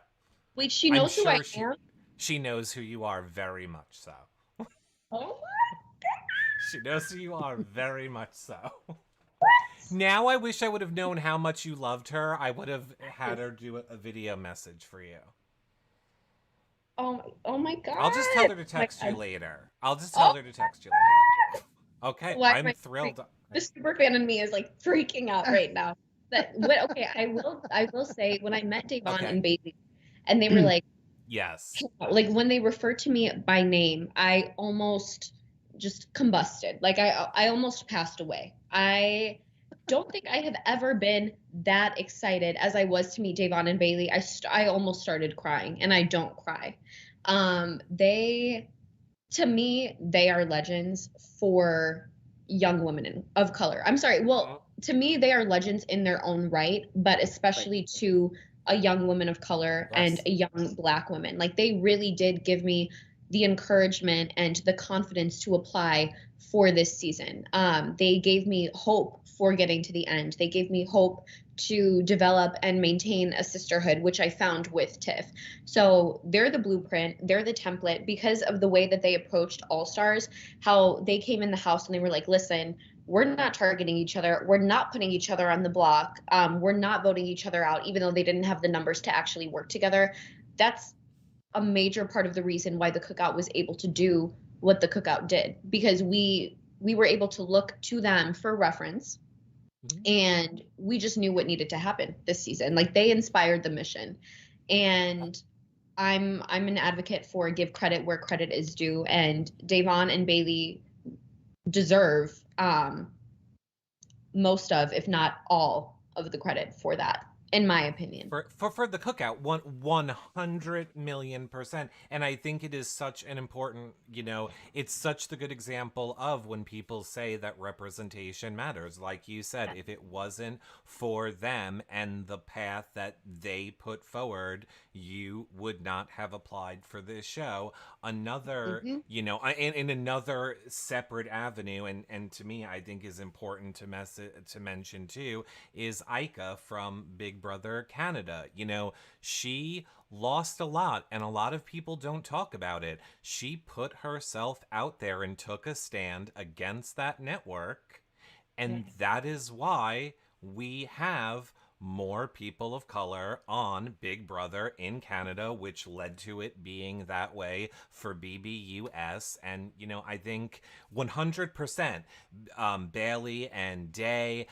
C: Wait, she
A: I'm
C: knows who I
A: sure
C: am?
A: she knows who you are very much. So
C: Oh
A: she knows who you are very much. So. Now I wish I would have known how much you loved her. I would have had her do a video message for you.
C: oh my
A: I'll just tell
C: God.
A: her to
C: Oh my
A: text you
C: God.
A: later. I'll just
C: Oh,
A: tell her to text you later. Okay,
C: why am
A: I'm
C: I
A: thrilled.
C: the super fan in me is like freaking out right now. But what okay, I will say when I met Davon
A: Okay.
C: and Bailey and they were
A: Yes.
C: like when they referred to me by name, I almost just combusted. Like I almost passed away. I don't think I have ever been that excited as I was to meet Davon and Bailey. I almost started crying, and I don't cry. They to me, they are legends for young women of color. I'm sorry. Well, to me, they are legends in their own right, but
B: Right.
C: especially to a young woman of color and
A: Yes.
C: a young Black woman. Like they really did give me the encouragement and the confidence to apply for this season. They gave me hope for getting to the end. They gave me hope to develop and maintain a sisterhood, which I found with Tiff. So they're the blueprint, they're the template because of the way that they approached All Stars, how they came in the house and they were like, listen, we're not targeting each other. We're not putting each other on the block. We're not voting each other out, even though they didn't have the numbers to actually work together. That's a major part of the reason why the Cookout was able to do what the Cookout did, because we were able to look to them for reference, and we just knew what needed to happen this season. Like they inspired the mission, and I'm an advocate for give credit where credit is due, and Davon and Bailey deserve most of, if not all, of the credit for that, in my opinion.
A: For the Cookout, 100,000,000%. And I think it is such an important, it's such the good example of when people say that representation matters. Like you said, if it wasn't for them and the path that they put forward, you would not have applied for this show. Another, in another separate avenue, and to me, I think is important to mention too, is Ika from Big Brother Canada. She lost a lot, and a lot of people don't talk about it. She put herself out there and took a stand against that network, and that is why we have more people of color on Big Brother in Canada, which led to it being that way for BBUS. And, I think 100% Bailey and Day.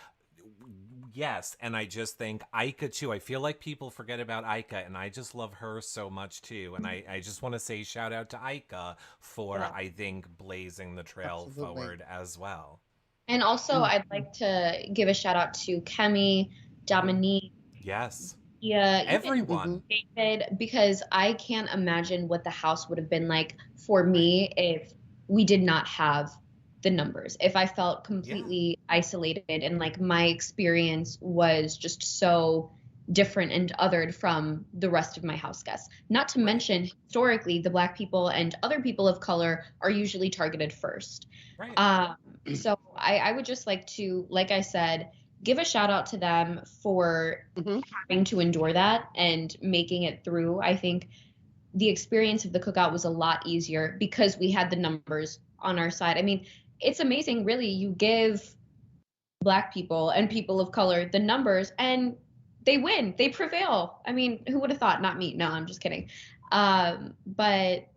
A: Yes, and I just think Ika too. I feel like people forget about Ika, and I just love her so much too. And I just want to say shout out to Ika for, I think, blazing the trail
B: Absolutely.
A: forward as well.
C: And also, I'd like to give a shout out to Kemi, Dominique,
A: Yes.
C: yeah,
A: Everyone.
C: even David, because I can't imagine what the house would have been like for me if we did not have the numbers. If I felt completely isolated and like my experience was just so different and othered from the rest of my house guests. Not to mention, historically, the Black people and other people of color are usually targeted first.
A: Right.
C: So I would just like to, like I said, give a shout out to them for having to endure that and making it through. I think the experience of the Cookout was a lot easier because we had the numbers on our side. I mean, it's amazing, really. You give Black people and people of color the numbers and they win, they prevail. I mean, who would have thought? Not me. No, I'm just kidding. But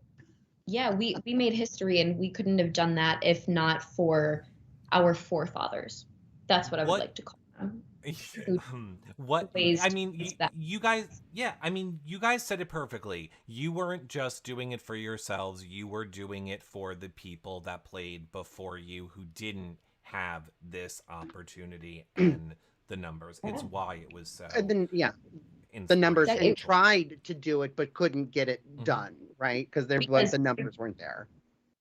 C: yeah, we made history, and we couldn't have done that if not for our forefathers. That's what I would like to call them.
A: What
C: Ways
A: I
C: to
A: mean,
C: raise that.
A: you guys, yeah, I mean, you guys said it perfectly. You weren't just doing it for yourselves, you were doing it for the people that played before you who didn't have this opportunity and the numbers. It's why it was so
B: And then, yeah, the numbers,
A: inspirational.
B: and tried to do it but couldn't get it done, right? Because the numbers weren't there.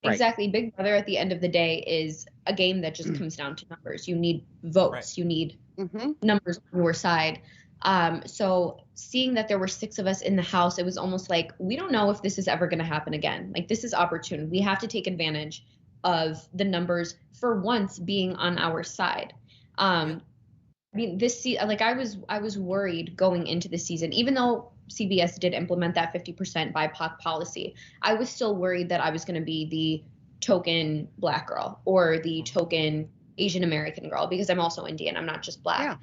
B: Right.
C: Exactly. Big Brother at the end of the day is a game that just comes down to numbers. You need votes.
A: Right.
C: You need numbers on your side. So seeing that there were 6 of us in the house, it was almost like, we don't know if this is ever going to happen again. Like, this is opportune. We have to take advantage of the numbers for once being on our side. I mean, I was worried going into the season, even though CBS did implement that 50% BIPOC policy. I was still worried that I was going to be the token Black girl or the token Asian American girl, because I'm also Indian. I'm not just Black.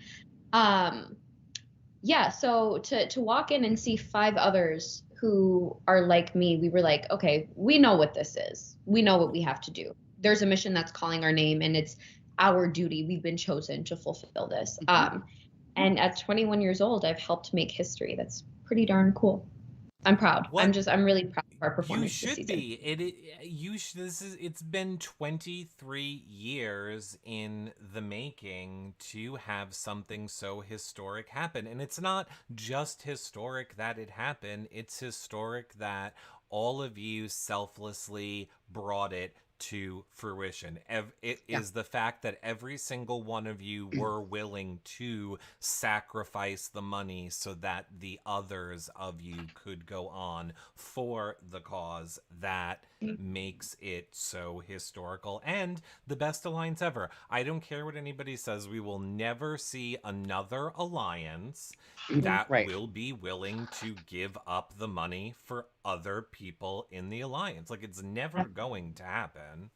C: So to walk in and see 5 others who are like me, we were like, okay, we know what this is. We know what we have to do. There's a mission that's calling our name, and it's our duty. We've been chosen to fulfill this. And at 21 years old, I've helped make history. That's pretty darn cool. I'm proud. I'm really proud of our performance this season.
A: You should be. It's been 23 years in the making to have something so historic happen. And it's not just historic that it happened. It's historic that all of you selflessly brought it to fruition. It is the fact that every single one of you were willing to sacrifice the money so that the others of you could go on for the cause that makes it so historical and the best alliance ever. I don't care what anybody says. We will never see another alliance that will be willing to give up the money for other people in the alliance. Like, it's never going to happen.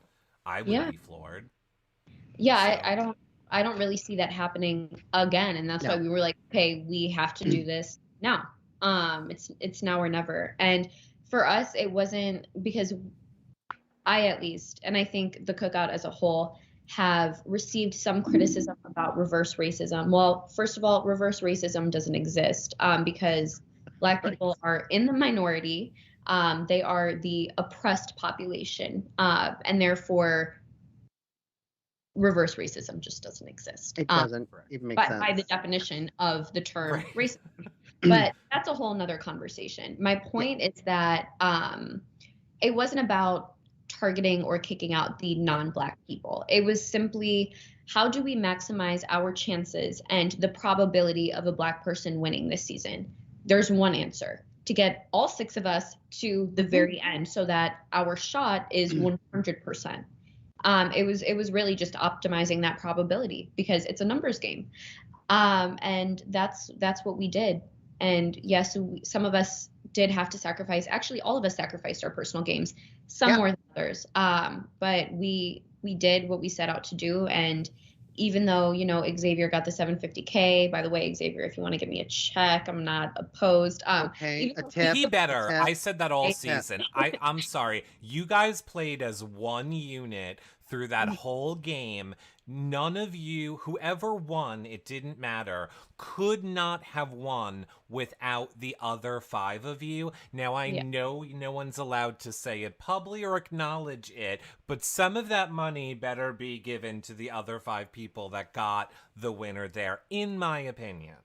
A: I would be floored.
C: I don't really see that happening again, and that's why we were like, okay, we have to do this now. It's now or never. And for us, it wasn't, because I, at least, and I think the Cookout as a whole, have received some criticism about reverse racism. Well, first of all, reverse racism doesn't exist because Black people are in the minority. They are the oppressed population, and therefore reverse racism just doesn't exist.
B: It doesn't even make sense.
C: By the definition of the term racism. But that's a whole nother conversation. My point is that it wasn't about targeting or kicking out the non-Black people. It was simply, how do we maximize our chances and the probability of a Black person winning this season? There's one answer: to get all 6 of us to the very end so that our shot is 100%. It was really just optimizing that probability, because it's a numbers game. And that's what we did. And yes, some of us did have to sacrifice. Actually, all of us sacrificed our personal games, some more than others. But we did what we set out to do. And even though, Xavier got the $750K, by the way, Xavier, if you want to give me a check, I'm not opposed.
B: Okay, a tip.
A: He better. I said that all season. I'm sorry. You guys played as one unit through that whole game. None of you, whoever won, it didn't matter, could not have won without the other 5 of you. Now, I know no one's allowed to say it publicly or acknowledge it, but some of that money better be given to the other 5 people that got the winner there, in my opinion.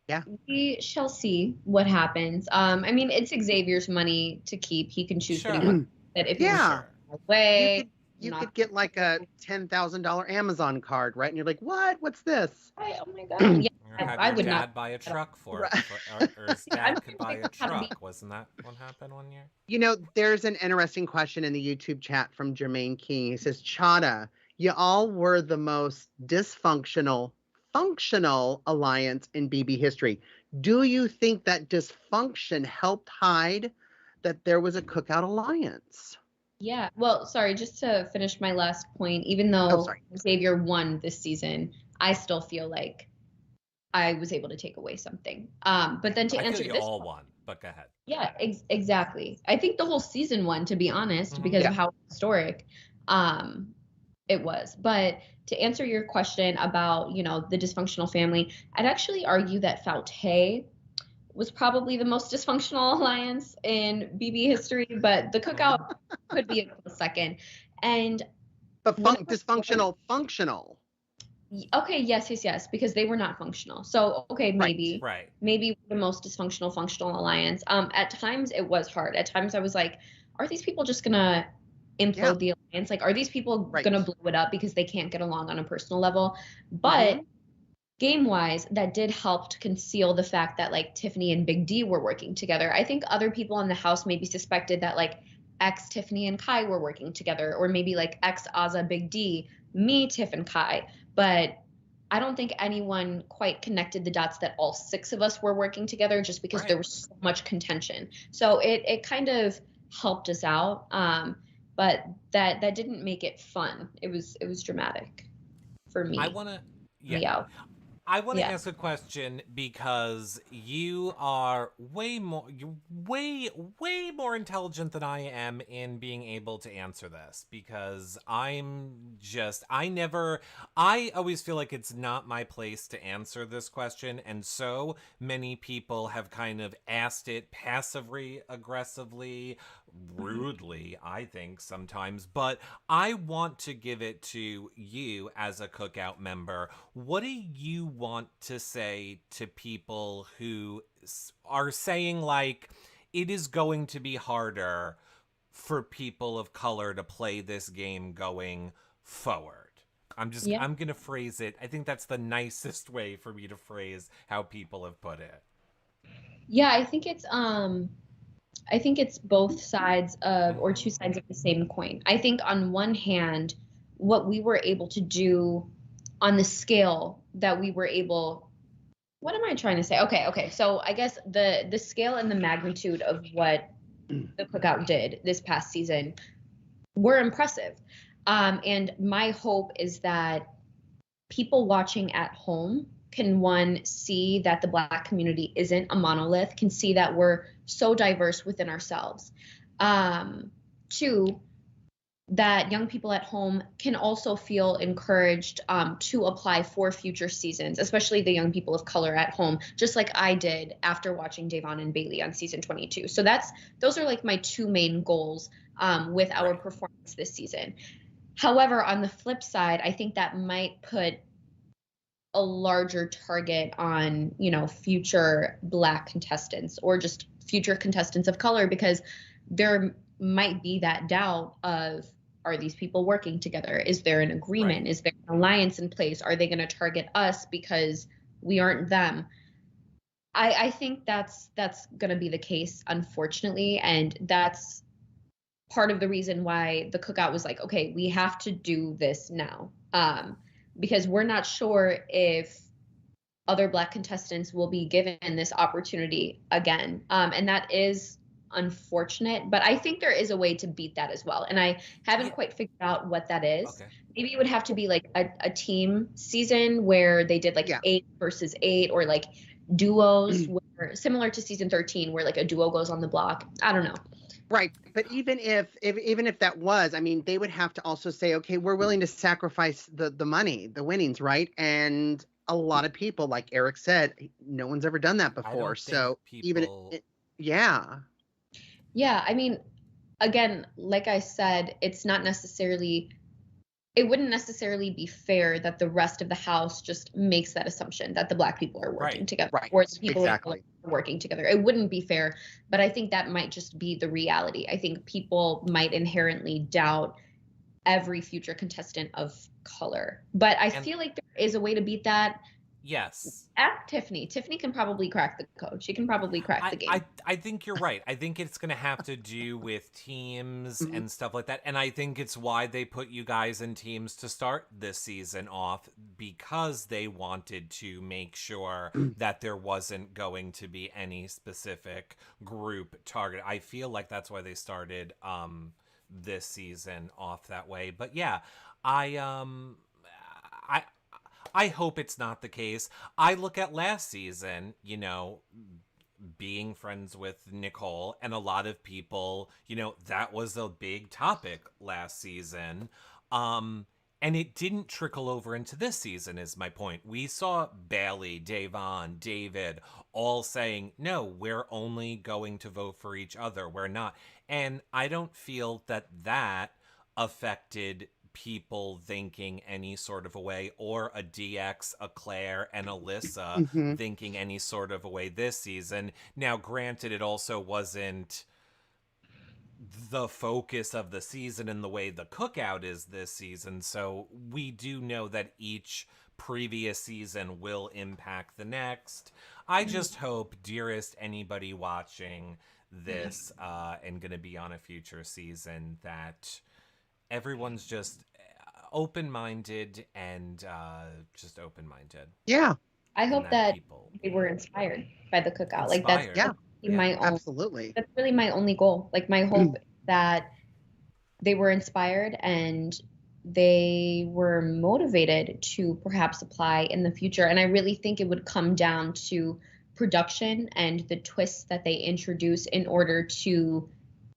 B: Yeah.
C: We shall see what happens. I mean, it's Xavier's money to keep. He can choose what he wants. That if away.
B: You could get like a $10,000 Amazon card, right? And you're like, what? What's this?
C: Oh my God. Yeah,
A: I would not buy a truck for it. Or his dad could buy a truck. Wasn't that what happened one year?
B: There's an interesting question in the YouTube chat from Jermaine King. He says, Chaddha, you all were the most functional alliance in BB history. Do you think that dysfunction helped hide that there was a Cookout alliance?
C: Yeah. Well, sorry, just to finish my last point, even though Xavier won this season, I still feel like I was able to take away something. But then to answer this,
A: all won, but go ahead.
C: Yeah, exactly. I think the whole season one, to be honest, because of how historic it was. But to answer your question about, the dysfunctional family, I'd actually argue that Fauteuil was probably the most dysfunctional alliance in BB history, but the Cookout could be a close second. And
B: but dysfunctional, functional.
C: Okay, yes, because they were not functional. So, okay, maybe the most dysfunctional functional alliance. At times it was hard. At times I was like, are these people just gonna implode the alliance? Like, are these people gonna blow it up because they can't get along on a personal level? But game-wise, that did help to conceal the fact that like Tiffany and Big D were working together. I think other people in the house maybe suspected that like ex Tiffany and Kai were working together, or maybe like ex Azah Big D, me, Tiff, and Kai. But I don't think anyone quite connected the dots that all 6 of us were working together, just because there was so much contention. So it kind of helped us out, but that didn't make it fun. It was dramatic for me.
A: I want to ask a question because you are way more intelligent than I am in being able to answer this, because I always feel like it's not my place to answer this question, and so many people have kind of asked it passively, aggressively, rudely, I think sometimes, but I want to give it to you as a Cookout member. What do you want to say to people who are saying like it is going to be harder for people of color to play this game going forward? I'm going to phrase it. I think that's the nicest way for me to phrase how people have put it.
C: Yeah, I think it's both sides of, or two sides of the same coin. I think on one hand, what we were able to do on the scale that we were able, what am I trying to say? Okay. So I guess the scale and the magnitude of what the Cookout did this past season were impressive. And my hope is that people watching at home can, one, see that the Black community isn't a monolith, can see that we're so diverse within ourselves. 2, that young people at home can also feel encouraged to apply for future seasons, especially the young people of color at home, just like I did after watching Davon and Bailey on season 22. So those are like my 2 main goals with our performance this season. However, on the flip side, I think that might put a larger target on, future Black contestants or just future contestants of color, because there might be that doubt of, are these people working together? Is there an agreement? Is there an alliance in place? Are they going to target us because we aren't them? I think that's going to be the case, unfortunately. And that's part of the reason why the Cookout was like, okay, we have to do this now. Because we're not sure if other Black contestants will be given this opportunity again. And that is unfortunate, but I think there is a way to beat that as well. And I haven't quite figured out what that is. Okay. Maybe it would have to be like a team season where they did like 8 versus 8, or like duos where, similar to season 13, where like a duo goes on the block. I don't know.
B: Right. But even if that was, I mean, they would have to also say, okay, we're willing to sacrifice the money, the winnings, right? And a lot of people, like Eric said, no one's ever done that before. So
C: Yeah, I mean, again, like I said, it wouldn't necessarily be fair that the rest of the house just makes that assumption that the Black people are working together, or the people are working together. It wouldn't be fair, but I think that might just be the reality. I think people might inherently doubt every future contestant of color, but I feel like there is a way to beat that.
A: Yes.
C: Ask Tiffany. Tiffany can probably crack the code. She can probably crack the game.
A: I think you're right. I think it's going to have to do with teams and stuff like that. And I think it's why they put you guys in teams to start this season off, because they wanted to make sure that there wasn't going to be any specific group target. I feel like that's why they started this season off that way. But yeah, I hope it's not the case. I look at last season, being friends with Nicole, and a lot of people, that was a big topic last season. And it didn't trickle over into this season, is my point. We saw Bailey, Davon, David all saying, no, we're only going to vote for each other. We're not. And I don't feel that affected people thinking any sort of a way, or a DX, a Claire, and Alyssa thinking any sort of a way this season. Now, granted, it also wasn't the focus of the season in the way the Cookout is this season, so we do know that each previous season will impact the next. I just hope, dearest anybody watching this and gonna be on a future season, that everyone's just open-minded and just open-minded.
B: Yeah.
C: I hope that they were inspired by the Cookout. Like that's my own,
B: absolutely.
C: That's really my only goal. Like my hope that they were inspired and they were motivated to perhaps apply in the future. And I really think it would come down to production and the twists that they introduce in order to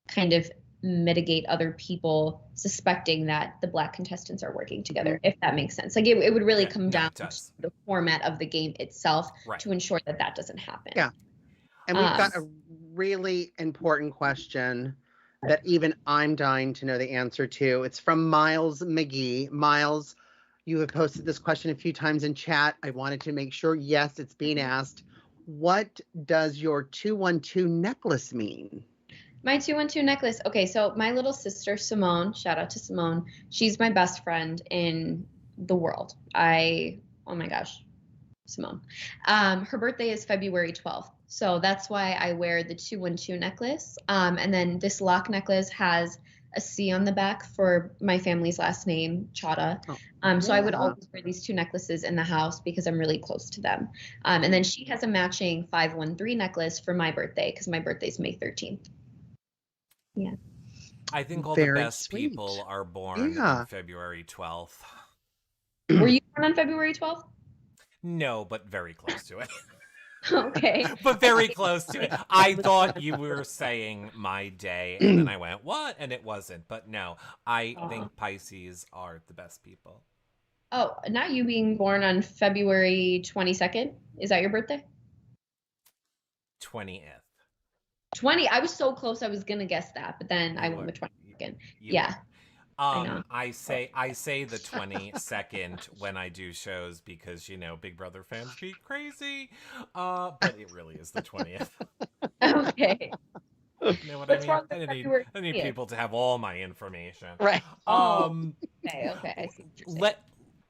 C: kind of mitigate other people suspecting that the Black contestants are working together, if that makes sense. Like it would really come down to the format of the game itself to ensure that that doesn't happen.
B: Yeah. And we've got a really important question that even I'm dying to know the answer to. It's from Miles McGee. Miles, you have posted this question a few times in chat. I wanted to make sure, yes, it's being asked. What does your 212 necklace mean?
C: My 212 necklace. Okay, so my little sister, Simone, shout out to Simone. She's my best friend in the world. Oh my gosh, Simone. Her birthday is February 12th. So that's why I wear the 212 necklace. And then this lock necklace has a C on the back for my family's last name, Chaddha. So I would always wear these two necklaces in the house because I'm really close to them. And then she has a matching 513 necklace for my birthday because my birthday's May 13th. Yeah.
A: I think all the best people are born on February 12th.
C: Were you born on February 12th?
A: No, but very close to it.
C: Okay.
A: But very close to it. I thought you were saying my day, and then I went, what? And it wasn't. But no, I think Pisces are the best people.
C: Oh, not you being born on February 22nd? Is that your birthday?
A: 20th.
C: 20. I was so close. I was going to guess that, but then I went with 22nd. Yeah.
A: I say the 22nd when I do shows because, Big Brother fans be crazy. But it really is the 20th.
C: Okay.
A: You know what I mean? I need people to have all my information.
B: Right.
C: Okay. I see what you're saying.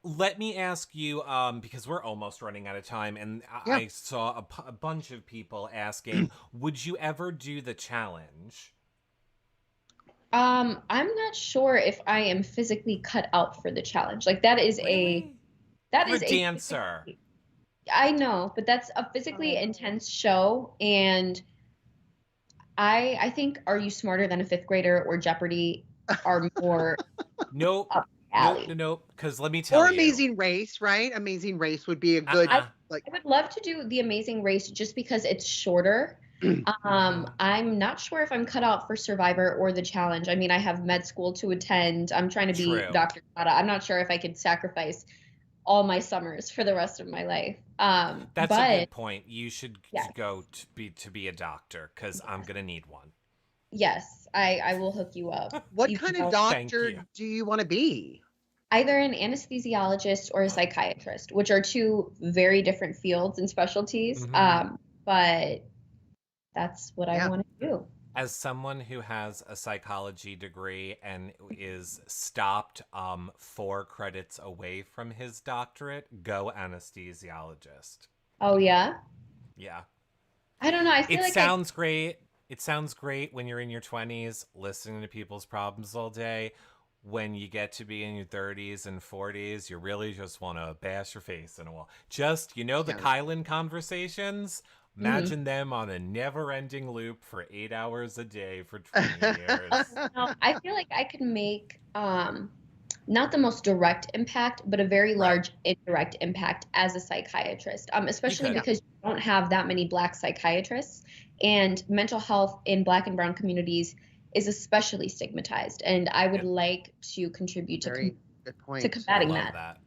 A: Let me ask you, because we're almost running out of time, and I saw a bunch of people asking, would you ever do the challenge?
C: I'm not sure if I am physically cut out for the challenge. Like that is a
A: dancer.
C: I know, but that's a physically intense show, and I think Are You Smarter Than a Fifth Grader or Jeopardy are more
A: Nope. Because let me tell you.
B: Or Amazing Race, right? Amazing Race would be a good.
C: I would love to do the Amazing Race just because it's shorter. I'm not sure if I'm cut out for Survivor or the challenge. I mean, I have med school to attend. I'm trying to be Dr. Chaddha. I'm not sure if I could sacrifice all my summers for the rest of my life.
A: That's a good point. You should go to be a doctor because I'm gonna need one.
C: Yes, I will hook you up.
B: What kind of doctor do you want to be?
C: Either an anesthesiologist or a psychiatrist, which are two very different fields and specialties. But that's what I want to do.
A: As someone who has a psychology degree and is stopped 4 credits away from his doctorate, go anesthesiologist.
C: Oh, yeah?
A: Yeah.
C: I don't know. I feel
A: it sounds great. It sounds great when you're in your 20s listening to people's problems all day. When you get to be in your 30s and 40s, you really just want to bash your face in a wall. Just, the Kyland conversations... Imagine them on a never-ending loop for 8 hours a day for 20 years.
C: No, I feel like I could make not the most direct impact, but a very large indirect impact as a psychiatrist, especially because don't have that many Black psychiatrists, and mental health in Black and brown communities is especially stigmatized. And I would like to contribute to combating that.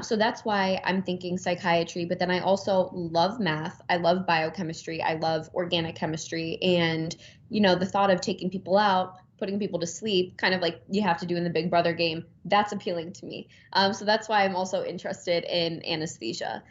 C: So that's why I'm thinking psychiatry, but then I also love math. I love biochemistry. I love organic chemistry. And, you know, the thought of taking people out, putting people to sleep, kind of like you have to do in the Big Brother game, that's appealing to me. So that's why I'm also interested in anesthesia.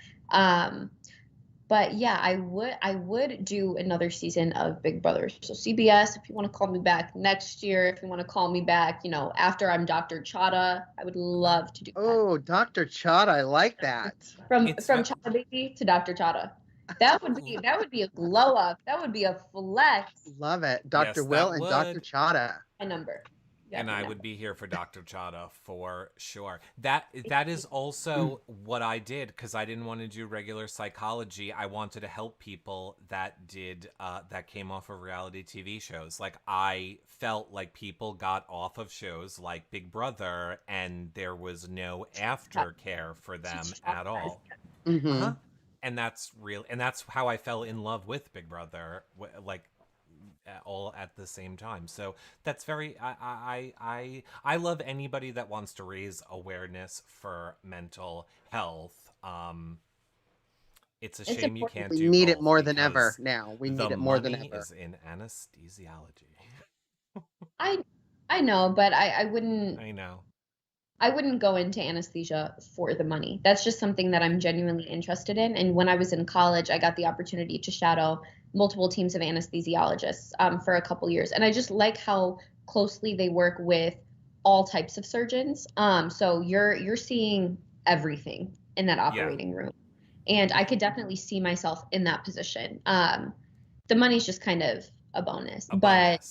C: But yeah, I would do another season of Big Brother. So CBS, if you want to call me back next year, if you want to call me back, you know, after I'm Dr. Chaddha, I would love to do that.
B: Oh, Dr. Chaddha, I like that.
C: From Chaddha Baby to Dr. Chaddha. That would be a glow up. That would be a flex.
B: Love it. Dr. Will and Dr. Chaddha.
C: My number.
A: And I would be here for Dr. Chaddha for sure. That is also what I did, because I didn't want to do regular psychology. I wanted to help people that did that came off of reality TV shows. Like, I felt like people got off of shows like Big Brother and there was no aftercare for them at all.
B: Mm-hmm.
A: And that's real. And that's how I fell in love with Big Brother. Like, all at the same time. So that's very I love anybody that wants to raise awareness for mental health. It's a shame you can't do.
B: We need it more than ever now. We need it more than ever.
A: The money is in anesthesiology.
C: I know, but I wouldn't.
A: I know.
C: I wouldn't go into anesthesia for the money. That's just something that I'm genuinely interested in. And when I was in college, I got the opportunity to shadow multiple teams of anesthesiologists for a couple years. And I just like how closely they work with all types of surgeons. So you're seeing everything in that operating room. And I could definitely see myself in that position. The money's just kind of a bonus. But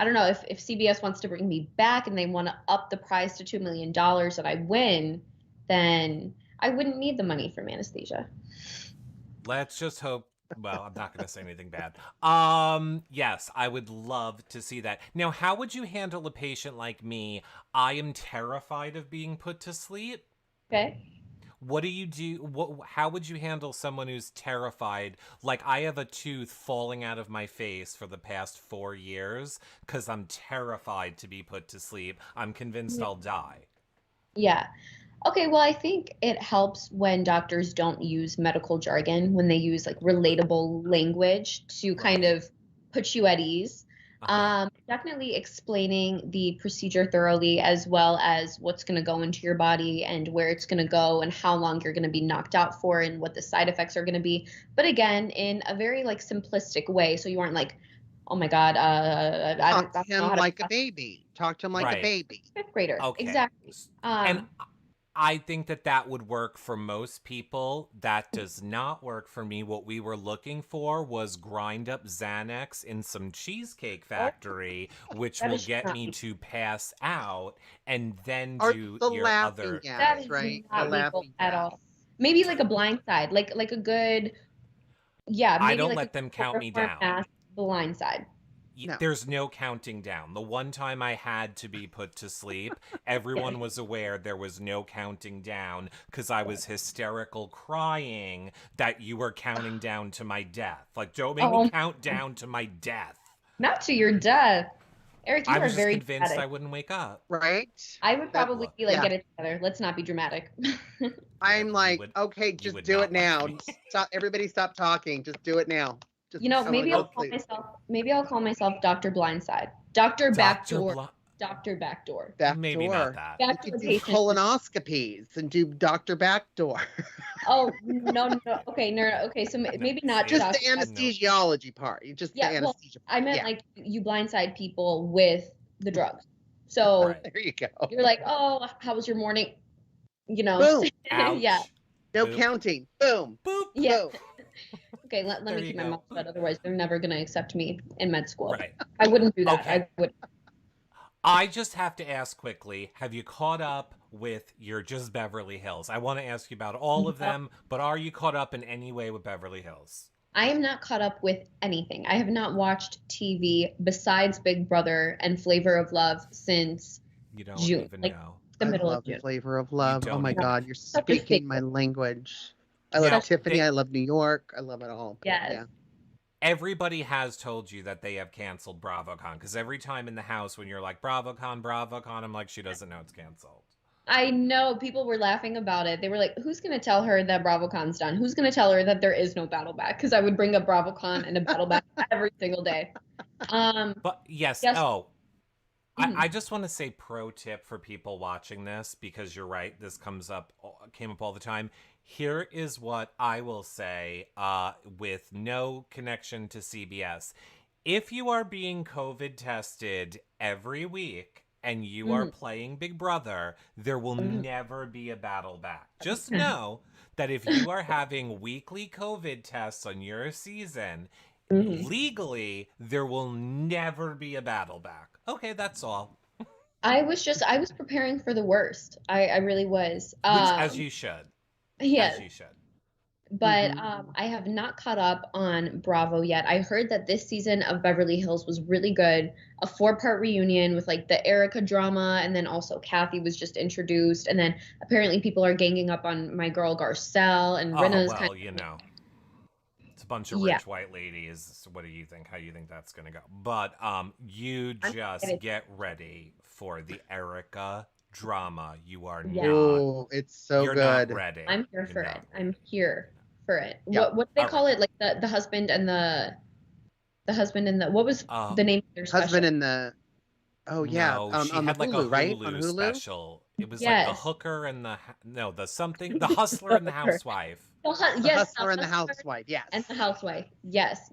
C: I don't know if CBS wants to bring me back and they want to up the prize to $2 million that I win, then I wouldn't need the money from anesthesia.
A: Let's just hope. Well, I'm not going to say anything bad. Yes, I would love to see that. Now, how would you handle a patient like me? I am terrified of being put to sleep.
C: Okay.
A: What do you do? How would you handle someone who's terrified? Like, I have a tooth falling out of my face for the past 4 years because I'm terrified to be put to sleep. I'm convinced I'll die.
C: Yeah. Okay, well, I think it helps when doctors don't use medical jargon, when they use like relatable language to kind of put you at ease. Definitely explaining the procedure thoroughly, as well as what's going to go into your body and where it's going to go and how long you're going to be knocked out for and what the side effects are going to be. But again, in a very like simplistic way. So you aren't like, oh my God,
B: talk to him like a baby. Talk to him like a baby.
C: Fifth grader.
A: Okay.
C: Exactly.
A: And I think that would work for most people. That does not work for me. What we were looking for was grind up Xanax in some Cheesecake Factory, which will get me to pass out, and then do your other.
C: That is
B: right?
C: Not legal at all. Maybe like a blind side, like a good. Yeah. Maybe
A: I don't
C: like
A: let them count me down.
C: Blind side.
B: No.
A: There's no counting down. The one time I had to be put to sleep, everyone was aware there was no counting down because I was hysterical crying that you were counting down to my death. Like, don't make me count down to my death.
C: Not to your death. Eric, you
A: I
C: are
A: was
C: very
A: just convinced
C: dramatic.
A: I wouldn't wake up.
B: Right?
C: I would probably be like, get it together. Let's not be dramatic.
B: I'm like, okay, just do it now. Stop, everybody stop talking. Just do it now. Just,
C: maybe I'll call myself Dr. Blindside. Dr. Backdoor. Dr. Backdoor.
A: Maybe not that.
B: You could do colonoscopies and do Dr. Backdoor.
C: Oh, no. Okay, no. Okay, so maybe not
B: just the anesthesiology part. You just the anesthesia part.
C: I meant like you blindside people with the drugs. So
B: there you go.
C: You're like, oh, how was your morning? You know.
B: Boom.
C: Yeah.
B: No counting. Boom.
A: Boop.
C: Yeah. Boom. Okay, let me keep my mouth shut. Otherwise, they're never going to accept me in med school.
A: Right.
C: I wouldn't do that.
A: Okay.
C: I would.
A: I just have to ask quickly, have you caught up with your Just Beverly Hills? I want to ask you about all of them, but are you caught up in any way with Beverly Hills?
C: I am not caught up with anything. I have not watched TV besides Big Brother and Flavor of Love since
A: you don't
C: June.
A: Even know.
C: The middle of June.
B: Flavor of Love. Oh my God, you're speaking my language. I love
A: Now,
B: Tiffany. I love New York. I love it all.
C: Yes.
B: Yeah.
A: everybody has told you that they have canceled BravoCon because every time in the house when you're like BravoCon, BravoCon, I'm like, she doesn't know it's canceled.
C: I know people were laughing about it. They were like, who's going to tell her that BravoCon's done? Who's going to tell her that there is no battle back? Because I would bring up BravoCon and a battle back every single day.
A: But yes,
C: Yes.
A: I just want to say pro tip for people watching this, because you're right, this came up all the time. Here is what I will say with no connection to CBS. If you are being COVID tested every week and you are playing Big Brother, there will never be a battle back. Just know that if you are having weekly COVID tests on your season, legally, there will never be a battle back. Okay, that's all.
C: I was preparing for the worst. I really was.
A: Which, as you should.
C: Yes.
A: As you should.
C: But I have not caught up on Bravo yet. I heard that this season of Beverly Hills was really good. A 4-part reunion with like the Erica drama, and then also Kathy was just introduced, and then apparently people are ganging up on my girl Garcelle, and Rinna's
A: well, you know, it's a bunch of rich white ladies. What do you think? How do you think that's gonna go? But you just get ready for the Erica drama. You are not.
B: Oh, it's so
A: you're
B: good.
A: Not ready.
C: I'm here for it. I'm here for it.
B: Yeah.
C: What do they call it? Like the husband and the husband and the, what was the name of their special?
B: Husband and the, oh yeah,
A: no, she
B: on
A: had
B: the
A: like
B: Hulu,
A: a
B: right?
A: Hulu
B: On Hulu?
A: special. It was like the hooker and the the hustler and the housewife.
C: The
B: yes, hustler and the housewife. Yes.
C: And the housewife. Yes.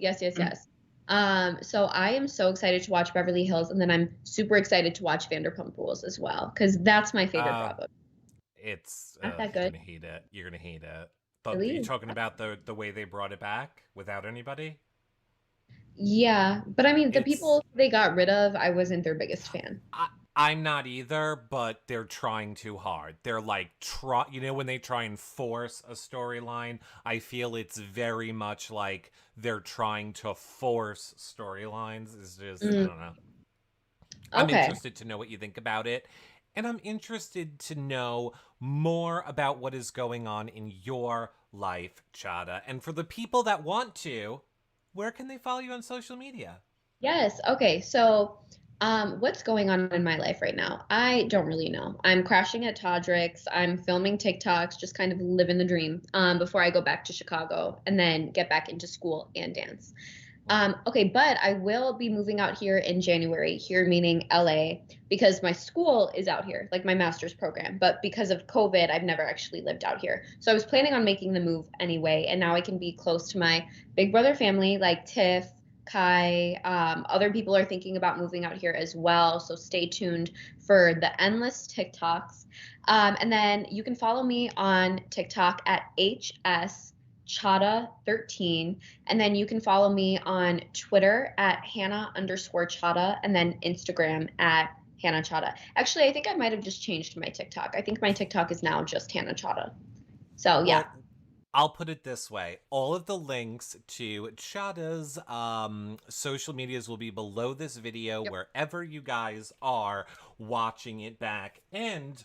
C: So I am so excited to watch Beverly Hills, and then I'm super excited to watch Vanderpump Rules as well, because that's my favorite Bravo.
A: It's
C: not that
A: good.
C: good.
A: You're gonna hate it. But
C: Really?
A: you're talking about the way they brought it back without anybody?
C: Yeah, but I mean, the people they got rid of, I wasn't their biggest fan.
A: I'm not either, but they're trying too hard. They're like, when they try and force a storyline, I feel it's very much like they're trying to force storylines. It's just, I don't know. I'm interested to know what you think about it. And I'm interested to know more about what is going on in your life, Chaddha. And for the people that want to, where can they follow you on social media?
C: Yes. Okay. So, what's going on in my life right now? I don't really know. I'm crashing at Todrick's. I'm filming TikToks, just kind of living the dream before I go back to Chicago and then get back into school and dance. Okay, but I will be moving out here in January, here meaning LA, because my school is out here, like my master's program. But because of COVID, I've never actually lived out here. So I was planning on making the move anyway, and now I can be close to my Big Brother family, like Tiff, Kai. Other people are thinking about moving out here as well, so stay tuned for the endless TikToks. And then you can follow me on TikTok at HS Chaddha13, and then you can follow me on Twitter at Hannah_Chaddha, and then Instagram at Hannah Chaddha. Actually, I think I might have just changed my TikTok. I think my TikTok is now just Hannah Chaddha. So yeah.
A: Well, I'll put it this way. All of the links to Chaddha's social medias will be below this video, wherever you guys are watching it back. And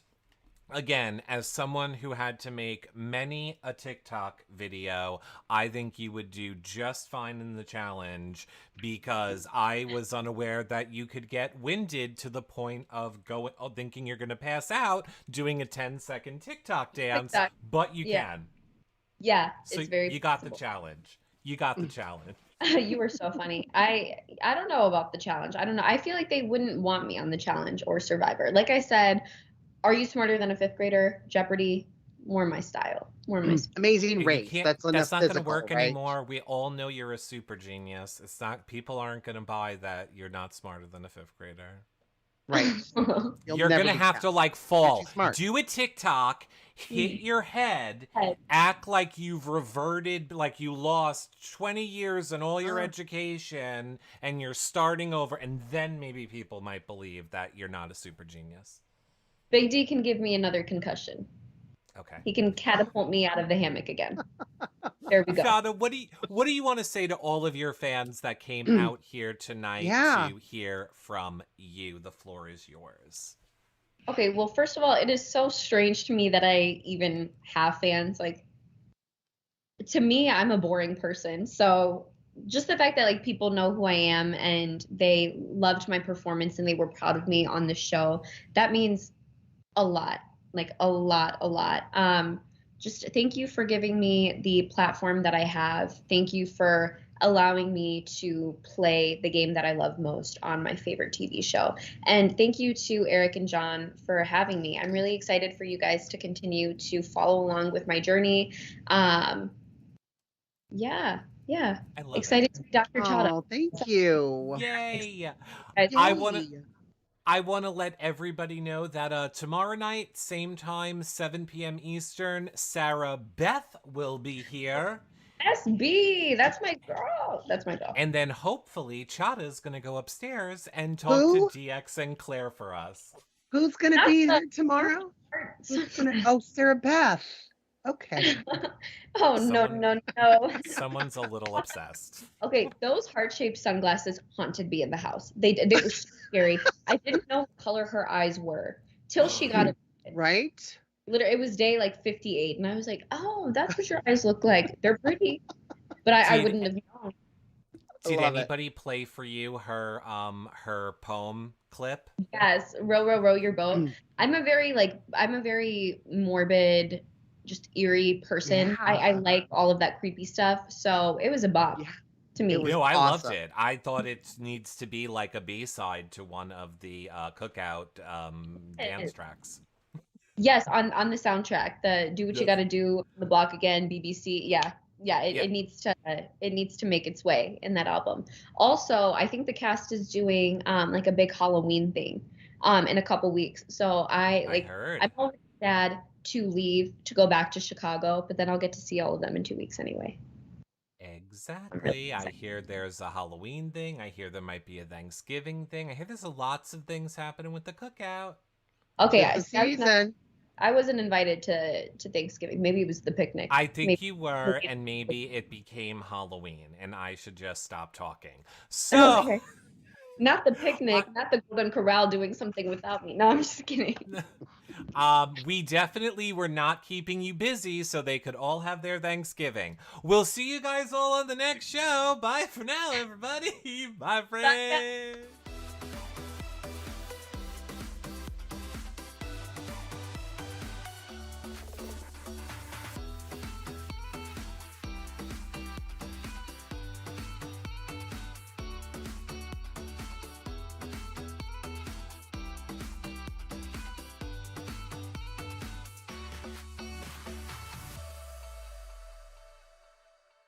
A: again, as someone who had to make many a TikTok video, I think you would do just fine in the challenge, because I was unaware that you could get winded to the point of thinking you're going to pass out doing a 10-second TikTok dance, but you can.
C: Yeah,
A: so
C: it's very
A: you got the challenge. You got the challenge.
C: You were so funny. I don't know about the challenge. I don't know. I feel like they wouldn't want me on the challenge or Survivor. Like I said, Are You Smarter Than a Fifth Grader? Jeopardy, more my style.
B: Amazing Race. That's not going to
A: work anymore. We all know you're a super genius. It's not. People aren't going to buy that you're not smarter than a fifth grader.
B: Right.
A: You're going to have to like fall. Do a TikTok, hit your head, act like you've reverted, like you lost 20 years in all your education and you're starting over, and then maybe people might believe that you're not a super genius.
C: Big D can give me another concussion.
A: Okay.
C: He can catapult me out of the hammock again. There we go.
A: Chaddha, what do you want to say to all of your fans that came out here tonight to hear from you? The floor is yours.
C: Okay, well, first of all, it is so strange to me that I even have fans. Like, to me, I'm a boring person. So just the fact that like people know who I am and they loved my performance and they were proud of me on the show, that means a lot, like a lot, a lot. Just thank you for giving me the platform that I have. Thank you for allowing me to play the game that I love most on my favorite TV show. And thank you to Eric and John for having me. I'm really excited for you guys to continue to follow along with my journey. Um, yeah, yeah.
A: I love
C: Excited
A: it.
C: to be Dr. Chaddha.
B: Oh, thank you.
A: Yay!
C: Guys,
B: Yay.
A: I want to let everybody know that tomorrow night, same time, 7 p.m. Eastern, Sarah Beth will be here.
C: SB, that's my girl. That's my girl.
A: And then hopefully Chaddha is going to go upstairs and talk
B: Who?
A: to DX and Claire for us.
B: Who's going to be here tomorrow? Oh, Sarah Beth. Okay.
C: Oh,
A: Someone-
C: no.
A: Someone's a little obsessed.
C: Okay, those heart-shaped sunglasses haunted me in the house. They were so scary. I didn't know what color her eyes were till she got it.
B: Right?
C: Literally, it was day like 58, and I was like, "Oh, that's what your eyes look like. They're pretty," but I wouldn't have known.
A: Did
B: Love it.
A: anybody play for you her poem clip?
C: Yes, row, row, row your boat. I'm a very morbid, just eerie person.
B: Yeah.
C: I like all of that creepy stuff, so it was a bop
B: Yeah.
C: to me.
B: It was
A: No, I
B: awesome.
A: loved it. I thought it needs to be like a B-side to one of the Cookout dance tracks.
C: Yes, on the soundtrack, the "Do What You
A: Yes.
C: Gotta Do" the block again, BBC. Yeah, it,
A: Yep.
C: it needs to make its way in that album. Also, I think the cast is doing like a big Halloween thing in a couple weeks. So
A: I heard.
C: I'm always sad to leave to go back to Chicago, but then I'll get to see all of them in 2 weeks anyway.
A: Exactly. I hear there's a Halloween thing. I hear there might be a Thanksgiving thing. I hear there's lots of things happening with the Cookout.
C: Okay,
B: It's the season.
C: I wasn't invited to Thanksgiving. Maybe it was the picnic.
A: I think
C: Maybe.
A: you were, and maybe it became Halloween, and I should just stop talking. So,
C: Okay. Not the picnic, not the Golden Corral doing something without me. No, I'm just kidding.
A: we definitely were not keeping you busy so they could all have their Thanksgiving. We'll see you guys all on the next show. Bye for now, everybody. Bye, friends.